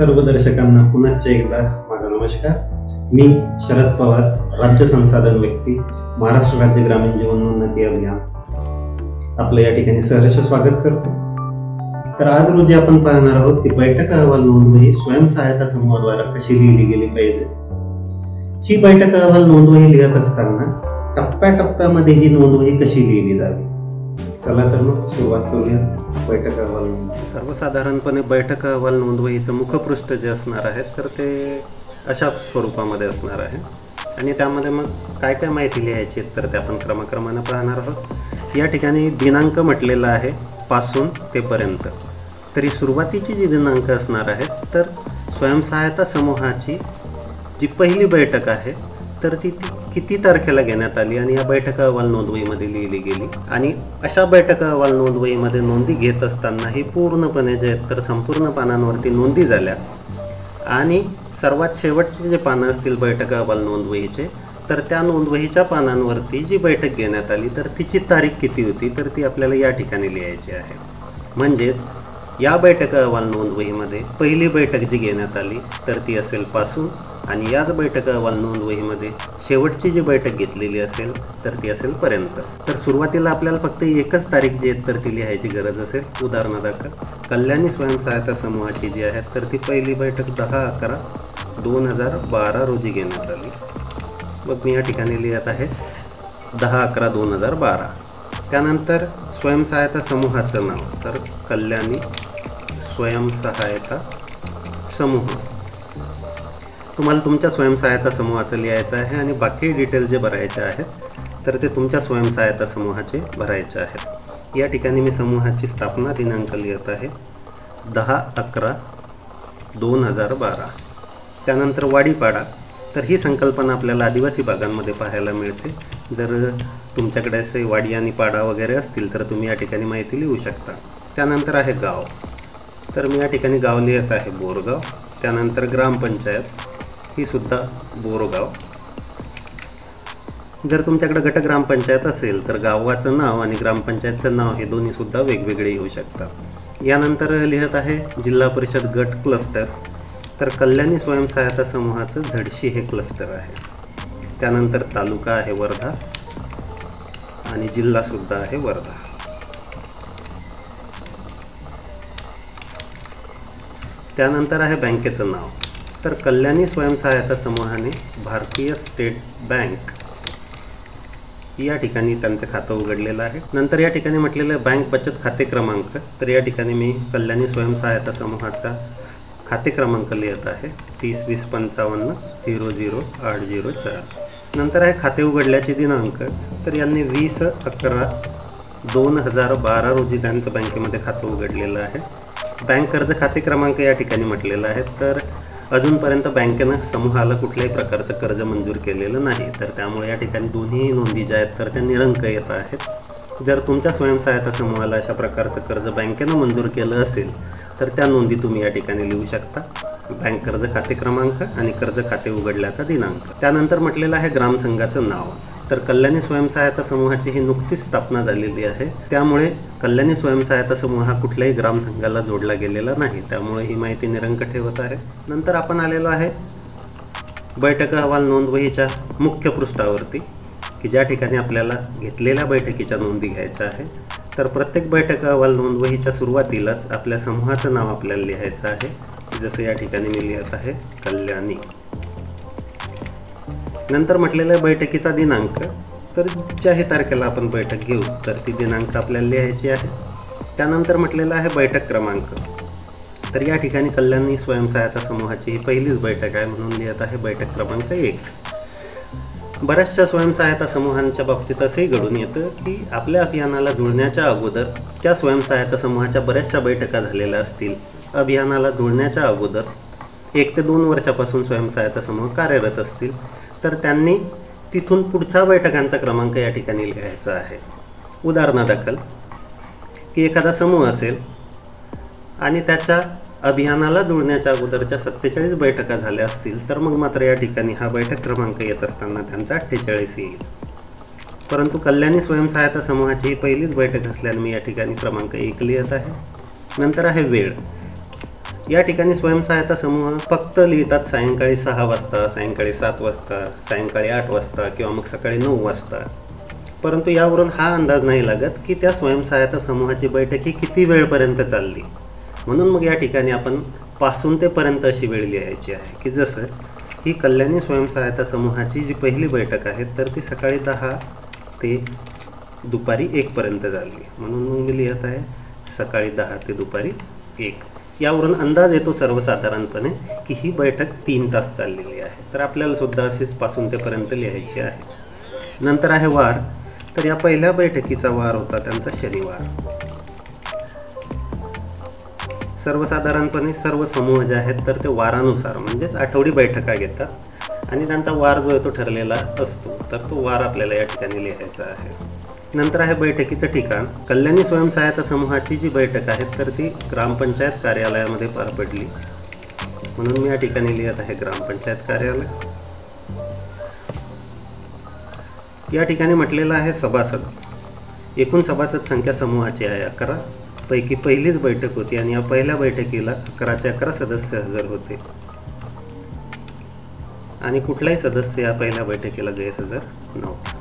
सर्व दर्शकांना पुन्हा एकदा माझा नमस्कार. मी शरद पवार, राज्य संसाधन व्यक्ती, महाराष्ट्र राज्य ग्रामीण जीवनोन्नती अभियान आपलं या ठिकाणी सहर्ष स्वागत करतो. तर आज रोजी आपण पाहणार आहोत की बैठक अहवाल नोंदवही स्वयंसहायता समूहाद्वारे कशी लिहिली गेली पाहिजे. ही बैठक अहवाल नोंदवही लिहित असताना टप्प्याटप्प्यामध्ये ही नोंदवही कशी लिहिली जावी. चला तर मग सुरुवात करूया. बैठक अहवाल नोंदवही. सर्वसाधारणपणे बैठक अहवाल नोंदवहीचं मुखपृष्ठ जे असणार आहे तर ते अशा स्वरूपामध्ये असणार आहे आणि त्यामध्ये मग काय काय माहिती लिहायची तर ते आपण क्रमाक्रमाने पाहणार आहोत. या ठिकाणी दिनांक म्हटलेला आहे पासून ते पर्यंत. तरी सुरुवातीची जी दिनांक असणार आहे तर स्वयंसहायता समूहाची जी पहिली बैठक आहे तर ती किती तारखेला घेण्यात आली आणि या बैठक अहवाल नोंदवहीमध्ये लिहिली गेली. आणि अशा बैठक अहवाल नोंदवहीमध्ये नोंदी घेत असताना ही पूर्णपणे जे तर संपूर्ण पानांवरती नोंदी झाल्या आणि सर्वात शेवटचे जे पानं असतील बैठक अहवाल नोंदवहीचे तर त्या नोंदवहीच्या पानांवरती जी बैठक घेण्यात आली तर तिची तारीख किती होती तर ती आपल्याला या ठिकाणी लिहायची आहे. म्हणजेच या बैठक अहवाल नोंदवहीमध्ये पहिली बैठक जी घेण्यात आली तर ती असेल पासून आणि याच बैठक अहवाल नोंदवहीमध्ये शेवटची जी बैठक घेतलेली असेल तर ती असेल पर्यंत. तर सुरुवातीला आपल्याला फक्त एकच तारीख जी आहे तर ती लिहायची गरज असेल. उदाहरणादाखल कल्याणी स्वयंसहायता समूहाची जी आहे तर ती पहिली बैठक 10/11/2012 रोजी घेण्यात आली. मग मी या ठिकाणी लिहित आहे 10/11/2012. त्यानंतर स्वयंसहायता समूहाचं नाव तर कल्याणी स्वयंसहायता समूह. तुम्हाला तुमच्या स्वयंसहायता समूहाचं लिहायचं आहे आणि बाकी डिटेल जे भरायचे आहेत तर ते तुमच्या स्वयंसहायता समूहाचे भरायचे आहेत. या ठिकाणी मी समूहाची स्थापना दिनांक लिहित आहे 10/11/2012. त्यानंतर वाडीपाडा तर ही संकल्पना आपल्याला आदिवासी भागांमध्ये पाहायला मिळते. जर तुमच्याकडे असे वाडी आणि पाडा वगैरे असतील तर तुम्ही या ठिकाणी माहिती लिहू शकता. त्यानंतर आहे गाव तर मी या ठिकाणी गाव लिहित आहे बोरगाव. त्यानंतर ग्रामपंचायत ही सुद्धा बोरगाव. जर तुमच्याकडे गट ग्रामपंचायत असेल तर गावाचं नाव आणि ग्रामपंचायतचं नाव हे दोन्ही सुद्धा वेगवेगळे येऊ शकतात. यानंतर लिहित आहे जिल्हा परिषद गट क्लस्टर तर कल्याणी स्वयंसहायता समूहाचं झडशी हे क्लस्टर आहे. त्यानंतर तालुका आहे वर्धा आणि जिल्हासुद्धा आहे वर्धा. त्यानंतर आहे बँकेचं नाव तर कल्याणी स्वयंसहायता समूहाने भारतीय स्टेट बँक या ठिकाणी त्यांचं खातं उघडलेलं आहे. नंतर या ठिकाणी म्हटलेलं बँक बचत खाते क्रमांक तर या ठिकाणी मी कल्याणी स्वयंसहायता समूहाचा खाते क्रमांक लिहित आहे 3025500804. नंतर आहे खाते उघडल्याचे दिनांक तर यांनी 20/11/2012 रोजी त्यांचं बँकेमध्ये खातं उघडलेलं आहे. बँक कर्ज खाते क्रमांक या ठिकाणी म्हटलेला आहे तर अजूनपर्यंत बँकेनं समूहाला कुठल्याही प्रकारचं कर्ज मंजूर केलेलं नाही तर त्यामुळे या ठिकाणी दोन्ही नोंदी ज्या आहेत तर त्या निरंक येत आहेत. जर तुमच्या स्वयंसहायता समूहाला अशा प्रकारचं कर्ज बँकेनं मंजूर केलं असेल तर त्या नोंदी तुम्ही या ठिकाणी लिहू शकता. बँक कर्ज खाते क्रमांक आणि कर्ज खाते उघडल्याचा दिनांक. त्यानंतर म्हटलेलं आहे ग्रामसंघाचं नाव तर कल्याणी स्वयंसहायता समूहाची ही नुकतीच स्थापना झालेली आहे त्यामुळे कल्याणी स्वयंसहायता समूह हा कुठल्याही ग्रामसंघाला जोडला गेलेला नाही त्यामुळे ही माहिती निरंक ठेवत आहे. नंतर आपण आलेलो आहे बैठक अहवाल नोंदवहीच्या मुख्य पृष्ठावरती की ज्या ठिकाणी आपल्याला घेतलेल्या बैठकीच्या नोंदी घ्यायच्या आहे. तर प्रत्येक बैठक अहवाल नोंदवहीच्या सुरुवातीलाच आपल्या समूहाचं नाव आपल्याला लिहायचं आहे. जसं या ठिकाणी मी लिहित आहे कल्याणी. नंतर म्हटलेलं आहे बैठकीचा दिनांक तर ज्याही तारखेला आपण बैठक घेऊ तर ती दिनांक आपल्याला लिहायची आहे. त्यानंतर म्हटलेलं आहे बैठक क्रमांक तर या ठिकाणी कल्याणी स्वयंसहायता समूहाची ही पहिलीच बैठक आहे म्हणून लिहित आहे बैठक क्रमांक 1. बऱ्याचशा स्वयंसहायता समूहांच्या बाबतीत असंही घडून येतं की आपल्या अभियानाला जुळण्याच्या अगोदर त्या स्वयंसहायता समूहाच्या बऱ्याचशा बैठका झालेल्या असतील. अभियानाला जुळण्याच्या अगोदर 1 ते 2 वर्षापासून स्वयंसहायता समूह कार्यरत असतील तर त्यांनी तिथून पुढच्या बैठकांचा क्रमांक या ठिकाणी लिहायचा आहे. उदाहरणादाखल की एखादा समूह असेल आणि त्याच्या अभियानाला जुळण्याच्या अगोदरच्या 47 बैठका झाल्या असतील तर मग मात्र या ठिकाणी हा बैठक क्रमांक येत असताना त्यांचा 48 येईल. परंतु कल्याणी स्वयंसहायता समूहाची ही पहिलीच बैठक असल्याने मी या ठिकाणी क्रमांक 1 लिहित आहे. नंतर आहे वेळ. या ठिकाणी स्वयंसहायता समूह फक्त लिहितात सायंकाळी 6 वाजता, सायंकाळी 7 वाजता, सायंकाळी 8 वाजता किंवा मग सकाळी 9 वाजता. परंतु यावरून हा अंदाज नाही लागत की त्या स्वयंसहायता समूहाची बैठक ही किती वेळपर्यंत चालली. म्हणून मग या ठिकाणी आपण पासून ते पर्यंत अशी वेळ लिहायची आहे की जसं ही कल्याणी स्वयंसहायता समूहाची जी पहिली बैठक आहे तर ती सकाळी 10 ते दुपारी 1 पर्यंत झाली. म्हणून मग मी लिहित आहे सकाळी 10 ते दुपारी 1. यावरून अंदाज येतो सर्वसाधारणपणे की ही बैठक 3 तास चाललेली आहे. तर आपल्याला सुद्धा अशीच पासून ते पर्यंत लिहायची आहे. नंतर आहे वार. तर या पहिल्या बैठकीचा वार होता त्यांचा शनिवार. सर्वसाधारणपणे सर्व समूह जे आहेत तर ते वारानुसार म्हणजेच आठवडी बैठका घेतात आणि त्यांचा वार जो आहे तो ठरलेला असतो. तर तो वार आपल्याला या ठिकाणी लिहायचा आहे. नंतर आहे बैठकीचं ठिकाण. कल्याणी स्वयंसहायता समूहाची जी बैठक आहे तर ती ग्रामपंचायत कार्यालयामध्ये पार पडली. म्हणून मी या ठिकाणी लिहित आहे ग्रामपंचायत कार्यालय. या ठिकाणी म्हटलेलं आहे सभासद. एकूण सभासद संख्या समूहाची आहे 11. पैकी पहिलीच बैठक होती आणि या पहिल्या बैठकीला 11चे 11 सदस्य हजर होते आणि कुठलाही सदस्य या पहिल्या बैठकीला गैरहजर नव्हता.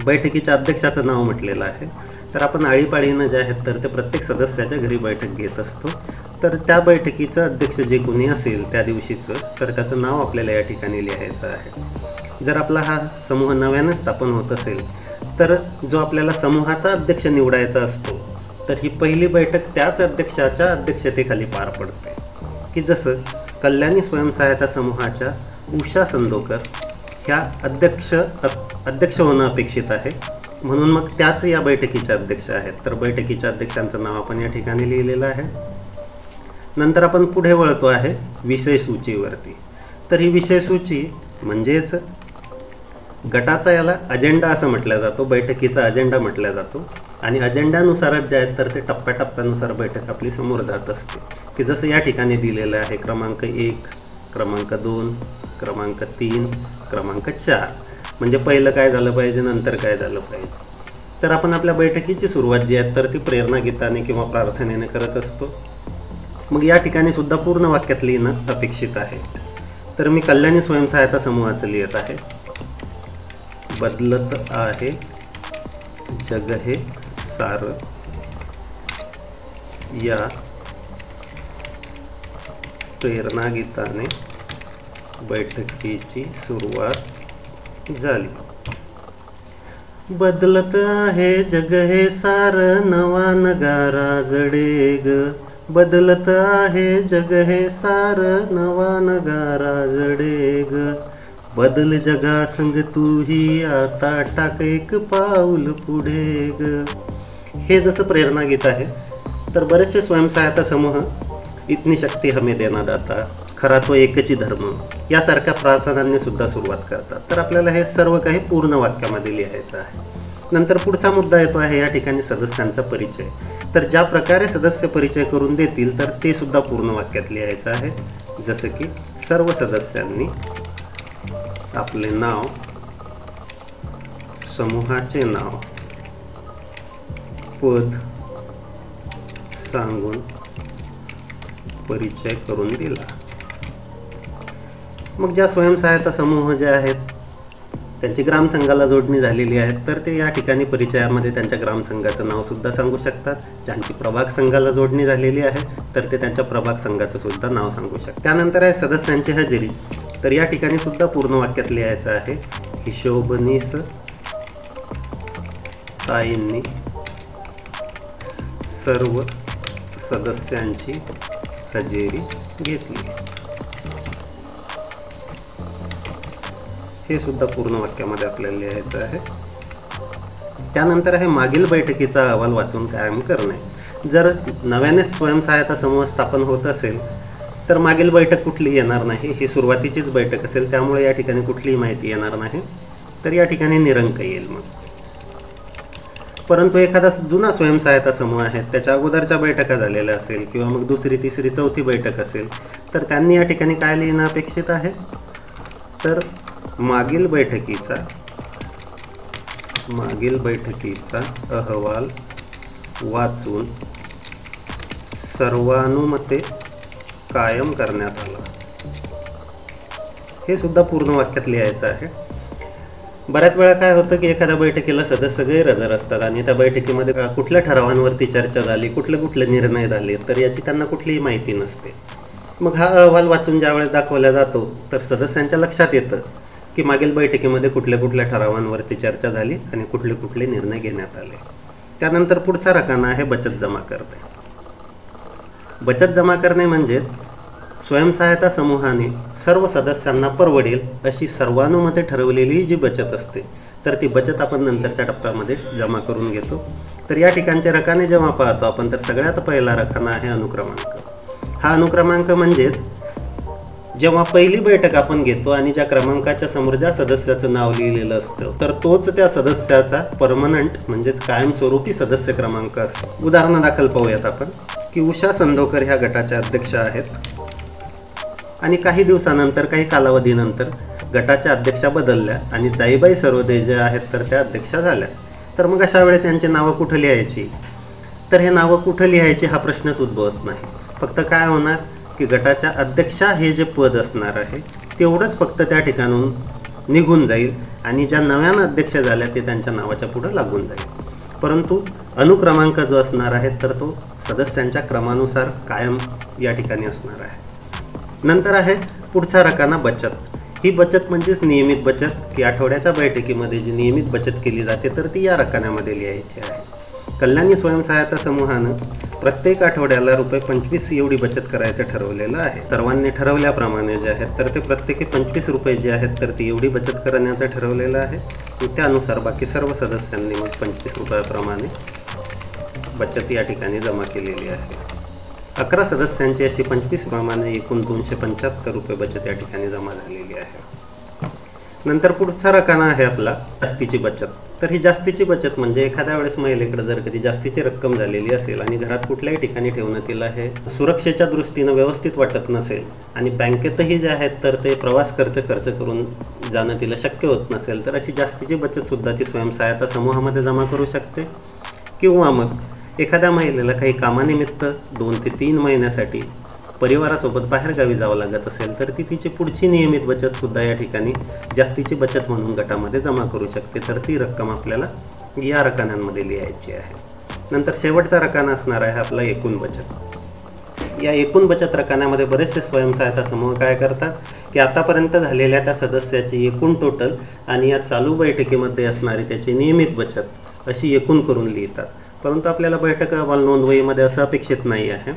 बैठकीच्या अध्यक्षाचं नाव म्हटलेलं आहे. तर आपण आळीपाळीनं जे आहेत तर ते प्रत्येक सदस्याच्या घरी बैठक घेत असतो. तर त्या बैठकीचं अध्यक्ष जे कोणी असेल त्या दिवशीचं तर त्याचं नाव आपल्याला या ठिकाणी लिहायचं आहे. जर आपला हा समूह नव्यानं स्थापन होत असेल तर जो आपल्याला समूहाचा अध्यक्ष निवडायचा असतो तर ही पहिली बैठक त्याच अध्यक्षाच्या अध्यक्षतेखाली पार पडते की जसं कल्याणी स्वयंसहायता समूहाच्या उषा संदोकर ह्या अध्यक्ष होणं अपेक्षित आहे. म्हणून मग त्याच या बैठकीच्या अध्यक्ष आहेत. तर बैठकीच्या अध्यक्षांचं नाव आपण या ठिकाणी लिहिलेलं आहे. नंतर आपण पुढे वळतो आहे विषय सूचीवरती. तर ही विषय सूची म्हणजेच गटाचा याला अजेंडा असं म्हटलं जातो, बैठकीचा अजेंडा म्हटला जातो आणि अजेंड्यानुसारच जे आहेत तर ते टप्प्याटप्प्यानुसार बैठक आपली समोर जात असते की जसं या ठिकाणी दिलेलं आहे क्रमांक 1, क्रमांक 2, क्रमांक 3, क्रमांक 4. म्हणजे पहिलं काय झालं पाहिजे, नंतर काय झालं पाहिजे. तर आपण आपल्या बैठकीची सुरुवात जी आहे तर ती प्रेरणा गीताने किंवा प्रार्थनेने करत असतो. मग या ठिकाणी सुद्धा पूर्ण वाक्यात लिहिणं अपेक्षित आहे. तर मी कल्याणी स्वयंसहायता समूहाचं लिहित आहे. बदलत आहे जग हे सारं, या प्रेरणा गीताने बैठकीची सुरुवात झाली. बदलत आहे जग हे सारं, नवा नगारा जडे ग. बदलत आहे जग हे सारं, नवा नगारा जडे ग. बदल जगा संग तूही आता टाक एक पाऊल पुढे ग. हे जसं प्रेरणा गीत आहे तर बरेचसे स्वयंसहायता समूह इतनी शक्ती हमें देना दाता, खरा तो एकची धर्म यासारख्या प्रार्थनांनी सुद्धा सुरुवात करतात. तर आपल्याला हे सर्व काही पूर्ण वाक्यामध्ये लिहायचं आहे. नंतर पुढचा मुद्दा येतो आहे या ठिकाणी सदस्यांचा परिचय. तर ज्या प्रकारे सदस्य परिचय करून देतील तर ते सुद्धा पूर्ण वाक्यात लिहायचं आहे. जसं की सर्व सदस्यांनी आपले नाव, समूहाचे नाव, पद सांगून परिचय करून दिला. मग ज्या स्वयंसहायता समूह जे आहेत त्यांची ग्रामसंघाला जोडणी झालेली आहे तर ते या ठिकाणी परिचयामध्ये त्यांच्या ग्रामसंघाचं नाव सुद्धा सांगू शकतात. ज्यांची प्रभाग संघाला जोडणी झालेली आहे तर ते त्यांच्या प्रभाग संघाचं सुद्धा नाव सांगू शकतात. त्यानंतर आहे सदस्यांची हजेरी. तर या ठिकाणी सुद्धा पूर्ण वाक्यात लिहायचं आहे. हिशोबनीस ताईंनी सर्व सदस्यांची हजेरी घेतली. हे सुद्धा पूर्ण वाक्यामध्ये आपल्याला लिहायचं आहे. त्यानंतर आहे मागील बैठकीचा अहवाल वाचून कायम करणे. जर नव्याने स्वयंसहायता समूह स्थापन होत असेल तर मागील बैठक कुठली येणार नाही, ही सुरुवातीचीच बैठक असेल त्यामुळे या ठिकाणी कुठलीही माहिती येणार नाही. तर या ठिकाणी निरंक येईल. मग परंतु एखादा जुना स्वयंसहायता समूह आहे त्याच्या अगोदरच्या बैठका झालेल्या असेल किंवा मग दुसरी, तिसरी, चौथी बैठक असेल तर त्यांनी या ठिकाणी काय लिहिणं अपेक्षित आहे तर मागील बैठकीचा अहवाल वाचून सर्वानुमते कायम करण्यात आला. हे सुद्धा पूर्ण वाक्यात लिहायचं आहे. बऱ्याच वेळा काय होतं की एखाद्या बैठकीला सदस्य गैरहजर असतात आणि त्या बैठकीमध्ये कुठल्या ठरावांवरती चर्चा झाली, कुठले निर्णय झाले, तर याची त्यांना कुठलीही माहिती नसते. मग हा अहवाल वाचून ज्यावेळेस दाखवला जातो तर सदस्यांच्या लक्षात येतं की मागील बैठकीमध्ये कुठल्या ठरावांवरती चर्चा झाली आणि कुठले निर्णय घेण्यात आले. त्यानंतर पुढचा रकाना आहे बचत जमा करणे. बचत जमा करणे म्हणजे स्वयंसहायता समूहाने सर्व सदस्यांना परवडेल अशी सर्वानुमते ठरवलेली जी बचत असते तर ती बचत आपण नंतरच्या टप्प्यामध्ये जमा करून घेतो. तर या ठिकाणचे रकाने जेव्हा पाहतो आपण तर सगळ्यात पहिला रकाना आहे अनुक्रमांक. हा अनुक्रमांक म्हणजेच जेव्हा पहिली बैठक आपण घेतो आणि ज्या क्रमांकाच्या समोर ज्या सदस्याचं नाव लिहिलेलं असतं तर तोच त्या सदस्याचा परमनंट म्हणजेच कायमस्वरूपी सदस्य क्रमांक असतो. उदाहरणादाखल पाहूयात आपण की उषा संदोकर ह्या गटाच्या अध्यक्ष आहेत आणि काही दिवसानंतर काही कालावधीनंतर गटाच्या अध्यक्षा बदलल्या आणि जाईबाई सर्वदे ज्या आहेत तर त्या अध्यक्षा झाल्या. तर मग अशा वेळेस यांची नावं कुठं लिहायची, तर हे नावं कुठं लिहायची हा प्रश्नच उद्भवत नाही. फक्त काय होणार की गटाच्या अध्यक्षा हे जे पद असणार आहे तेवढंच फक्त त्या ठिकाणून निघून जाईल आणि ज्या नव्यानं अध्यक्ष झाल्या ते त्यांच्या नावाच्या पुढं लागून जाईल. परंतु अनुक्रमांक जो असणार आहे तर तो सदस्यांच्या क्रमानुसार कायम या ठिकाणी असणार आहे. नंतर आहे पुढचा रकाना बचत. ही बचत म्हणजेच नियमित बचत की आठवड्याच्या बैठकीमध्ये जी नियमित बचत केली जाते तर ती या लिहायची आहे. कल्याणी स्वयंसहायता समूहानं प्रत्येक आठवड्याला ₹25 एवढी बचत करायचं ठरवलेलं आहे. सर्वांनी ठरवल्याप्रमाणे जे आहेत तर ते प्रत्येकी ₹25 जे आहेत तर ती एवढी बचत करण्याचं ठरवलेलं आहे. त्यानुसार बाकी सर्व सदस्यांनी मग ₹25 प्रमाणे बचत या ठिकाणी जमा केलेली आहे. 11 सदस्यांची अशी 25 प्रमाणे एकूण ₹275 बचत या ठिकाणी जमा झालेली आहे. नंतर पुढचा रकाना आहे आपला जास्तीची बचत. तर ही जास्तीची बचत म्हणजे एखाद्या वेळेस महिलेकडे जर कधी जास्तीची रक्कम झालेली असेल आणि घरात कुठल्याही ठिकाणी ठेवणं तिला हे सुरक्षेच्या दृष्टीनं व्यवस्थित वाटत नसेल आणि बँकेतही जे आहेत तर ते प्रवास खर्च करून जाणं तिला शक्य होत नसेल तर अशी जास्तीची बचतसुद्धा ती स्वयंसहायता समूहामध्ये जमा करू शकते. किंवा मग एखाद्या महिलेला काही कामानिमित्त 2 ते 3 महिन्यासाठी परिवारासोबत बाहेरगावी जावं लागत असेल तर ती तिची पुढची नियमित बचतसुद्धा या ठिकाणी जास्तीची बचत म्हणून गटामध्ये जमा करू शकते. तर ती रक्कम आपल्याला या रकान्यांमध्ये लिहायची आहे. नंतर शेवटचा रकाना असणार आहे आपला एकूण बचत. या एकूण बचत रकान्यामध्ये बरेचसे स्वयंसहायता समूह काय करतात की आतापर्यंत झालेल्या त्या सदस्याची एकूण टोटल आणि या चालू बैठकीमध्ये असणारी त्याची नियमित बचत अशी एकूण करून लिहितात. परंतु आपल्याला बैठक अहवाल नोंदवहीमध्ये असं अपेक्षित नाही आहे.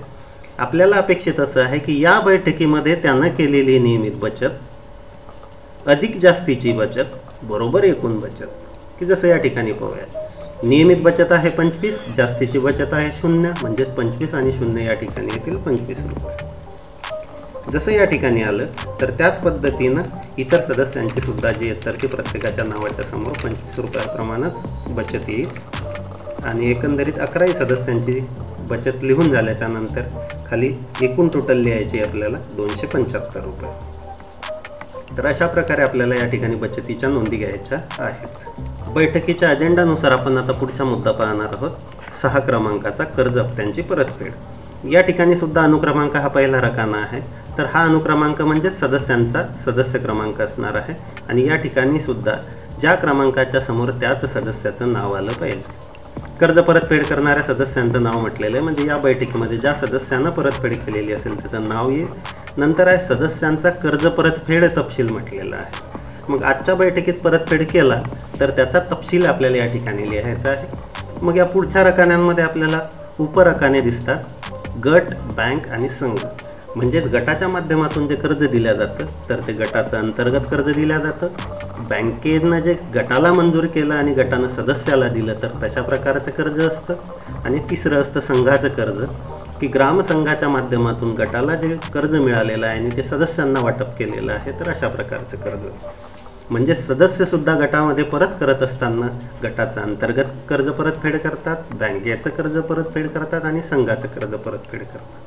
आपल्याला अपेक्षित असं आहे की या बैठकीमध्ये त्यानं केलेली नियमित बचत अधिक जास्तीची बचत बरोबर एकूण बचत, की जसं या ठिकाणी पाहूया. नियमित बचत आहे 25, जास्तीची बचत आहे 0, म्हणजेच 25 आणि 0 या ठिकाणी येतील ₹25. जसं या ठिकाणी आलं तर त्याच पद्धतीनं इतर सदस्यांची सुद्धा जी आहेत तर ती प्रत्येकाच्या नावाच्या समोर ₹25 प्रमाणेच बचत येईल आणि एकंदरीत 11 सदस्यांची बचत लिहून झाल्याच्या नंतर खाली एकूण टोटल लिहायची आपल्याला ₹275. तर अशा प्रकारे आपल्याला या ठिकाणी बचतीच्या नोंदी घ्यायच्या आहेत. बैठकीच्या अजेंडानुसार आपण आता पुढचा मुद्दा पाहणार आहोत, 6 क्रमांकाचा कर्ज हप्त्यांची परतफेड. या ठिकाणी सुद्धा अनुक्रमांक हा पहिला रकाना आहे. तर हा अनुक्रमांक म्हणजे सदस्यांचा सदस्य क्रमांक असणार आहे आणि या ठिकाणी सुद्धा ज्या क्रमांकाच्या समोर त्याच सदस्याचं नाव आलं पाहिजे. कर्ज परतफेड करणाऱ्या सदस्यांचं नाव म्हटलेलं आहे, म्हणजे या बैठकीमध्ये ज्या सदस्यांना परतफेड केलेली असेल त्याचं नाव येईल. नंतर आहे सदस्यांचा कर्ज परतफेड तपशील म्हटलेला आहे. मग आजच्या बैठकीत परतफेड केला तर त्याचा तपशील आपल्याला या ठिकाणी लिहायचा आहे. मग या पुढच्या रकान्यांमध्ये आपल्याला उपरकाने दिसतात, गट, बँक आणि संघ. म्हणजेच गटाच्या माध्यमातून जे कर्ज दिलं जातं तर ते गटाचं अंतर्गत कर्ज दिलं जातं. बँकेनं जे गटाला मंजूर केलं आणि गटानं सदस्याला दिलं तर तशा प्रकारचं कर्ज असतं. आणि तिसरं असतं संघाचं कर्ज, की ग्रामसंघाच्या माध्यमातून गटाला जे कर्ज मिळालेलं आहे आणि ते सदस्यांना वाटप केलेलं आहे तर अशा प्रकारचं कर्ज. म्हणजे सदस्यसुद्धा गटामध्ये परत करत असताना गटाचं अंतर्गत कर्ज परतफेड करतात, बँकेचं कर्ज परतफेड करतात आणि संघाचं कर्ज परतफेड करतात.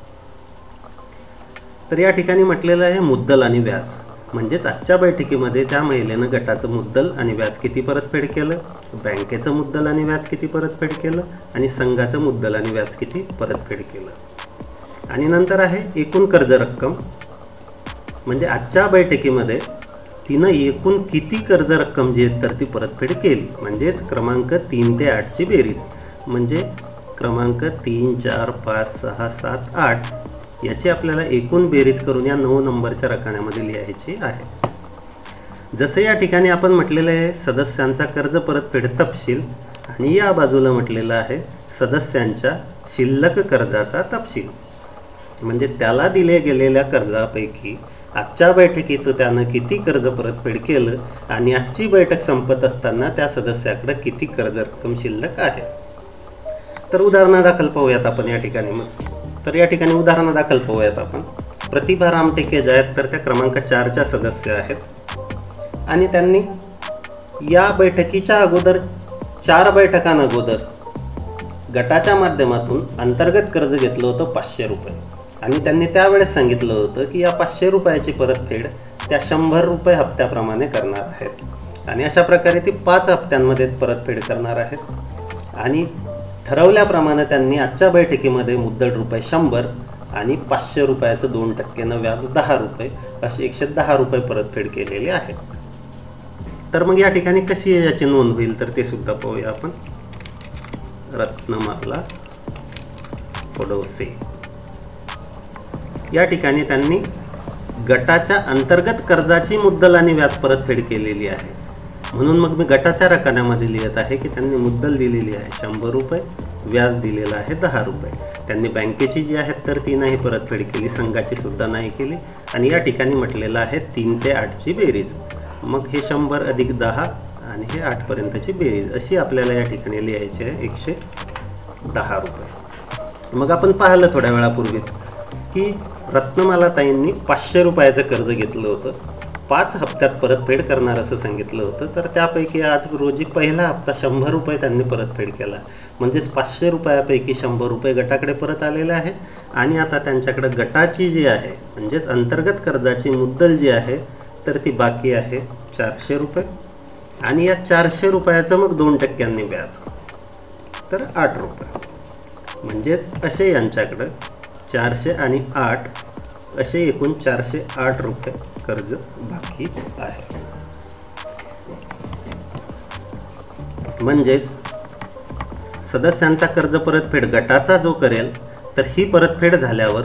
तर या ठिकाणी म्हटलेलं आहे मुद्दल आणि व्याज. म्हणजेच आजच्या बैठकीमध्ये त्या महिलेनं गटाचं मुद्दल आणि व्याज किती परतफेड केलं, बँकेचं मुद्दल आणि व्याज किती परतफेड केलं आणि संघाचं मुद्दल आणि व्याज किती परतफेड केलं. आणि नंतर आहे एकूण कर्ज रक्कम, म्हणजे आजच्या बैठकीमध्ये तिनं एकूण किती कर्ज रक्कम जी आहे तर ती परतफेड केली, म्हणजेच क्रमांक 3 ते 8ची बेरीज, म्हणजे क्रमांक 3, 4, 5, 6, 7, 8 याची आपल्याला एकूण बेरीज करून या 9 नंबरच्या रकान्यामध्ये लिहायची आहे. जसं या ठिकाणी आपण म्हटलेलं आहे सदस्यांचा कर्ज परतफेड तपशील, आणि या बाजूला म्हटलेलं आहे सदस्यांच्या शिल्लक कर्जाचा तपशील, म्हणजे त्याला दिले गेलेल्या कर्जापैकी आजच्या बैठकीत त्यानं किती कर्ज परतफेड केलं आणि आजची बैठक संपत असताना त्या सदस्याकडे किती कर्ज रक्कम शिल्लक आहे. तर उदाहरणादाखल पाहूयात आपण या ठिकाणी. तर या ठिकाणी उदाहरणादाखल पाहूयात आपण. प्रतिभा रामटेके ज्या आहेत तर त्या क्रमांक 4च्या सदस्य आहेत आणि त्यांनी या बैठकीच्या अगोदर 4 बैठकांअगोदर गटाच्या माध्यमातून अंतर्गत कर्ज घेतलं होतं 500 रुपये, आणि त्यांनी त्यावेळेस सांगितलं होतं की या 500 रुपयाची परतफेड त्या 100 रुपये हप्त्याप्रमाणे करणार आहेत, आणि अशा प्रकारे ती 5 हप्त्यांमध्ये परतफेड करणार आहेत. आणि ठरवल्याप्रमाणे त्यांनी आजच्या बैठकीमध्ये मुद्दल रुपये 100 आणि 500 रुपयाचं 2% व्याज 10 रुपये असे 110 रुपये परतफेड केलेले आहे. तर मग या ठिकाणी कशी याची नोंद होईल तर ते सुद्धा पाहूया आपण. रत्नमाला पडोसे या ठिकाणी त्यांनी गटाच्या अंतर्गत कर्जाची मुद्दल आणि व्याज परतफेड केलेली आहे, म्हणून मग मी गटाच्या रकान्यामध्ये लिहित आहे की त्यांनी मुद्दल दिलेली आहे 100 रुपये, व्याज दिलेलं आहे 10 रुपये. त्यांनी बँकेची जी आहेत तर ती नाही परतफेड केली, संघाची सुद्धा नाही केली, आणि या ठिकाणी म्हटलेलं आहे 3 ते 8ची बेरीज, मग हे 100 अधिक 10 आणि हे 8 पर्यंतची बेरीज अशी आपल्याला या ठिकाणी लिहायची आहे 110 रुपये. मग आपण पाहिलं थोड्या वेळापूर्वीच की रत्नमालाताईंनी 500 रुपयाचं कर्ज घेतलं होतं, 5 हप्त्यात परतफेड करणार असं सांगितलं होतं. तर त्यापैकी आज रोजी पहिला हप्ता 100 रुपये त्यांनी परतफेड केला, म्हणजेच 500 रुपयापैकी 100 रुपये गटाकडे परत आलेले आहे. आणि आता त्यांच्याकडे गटाची जी आहे म्हणजेच अंतर्गत कर्जाची मुद्दल जी आहे तर ती बाकी आहे 400 रुपये, आणि या 400 रुपयाचं मग 2% व्याज तर 8 रुपये, म्हणजेच असे यांच्याकडं 400 आणि 8 असे एकूण 408 रुपये कर्ज बाकी आहे. म्हणजेच सदस्यांचा कर्ज परतफेड गटाचा जो करेल तर ही परतफेड झाल्यावर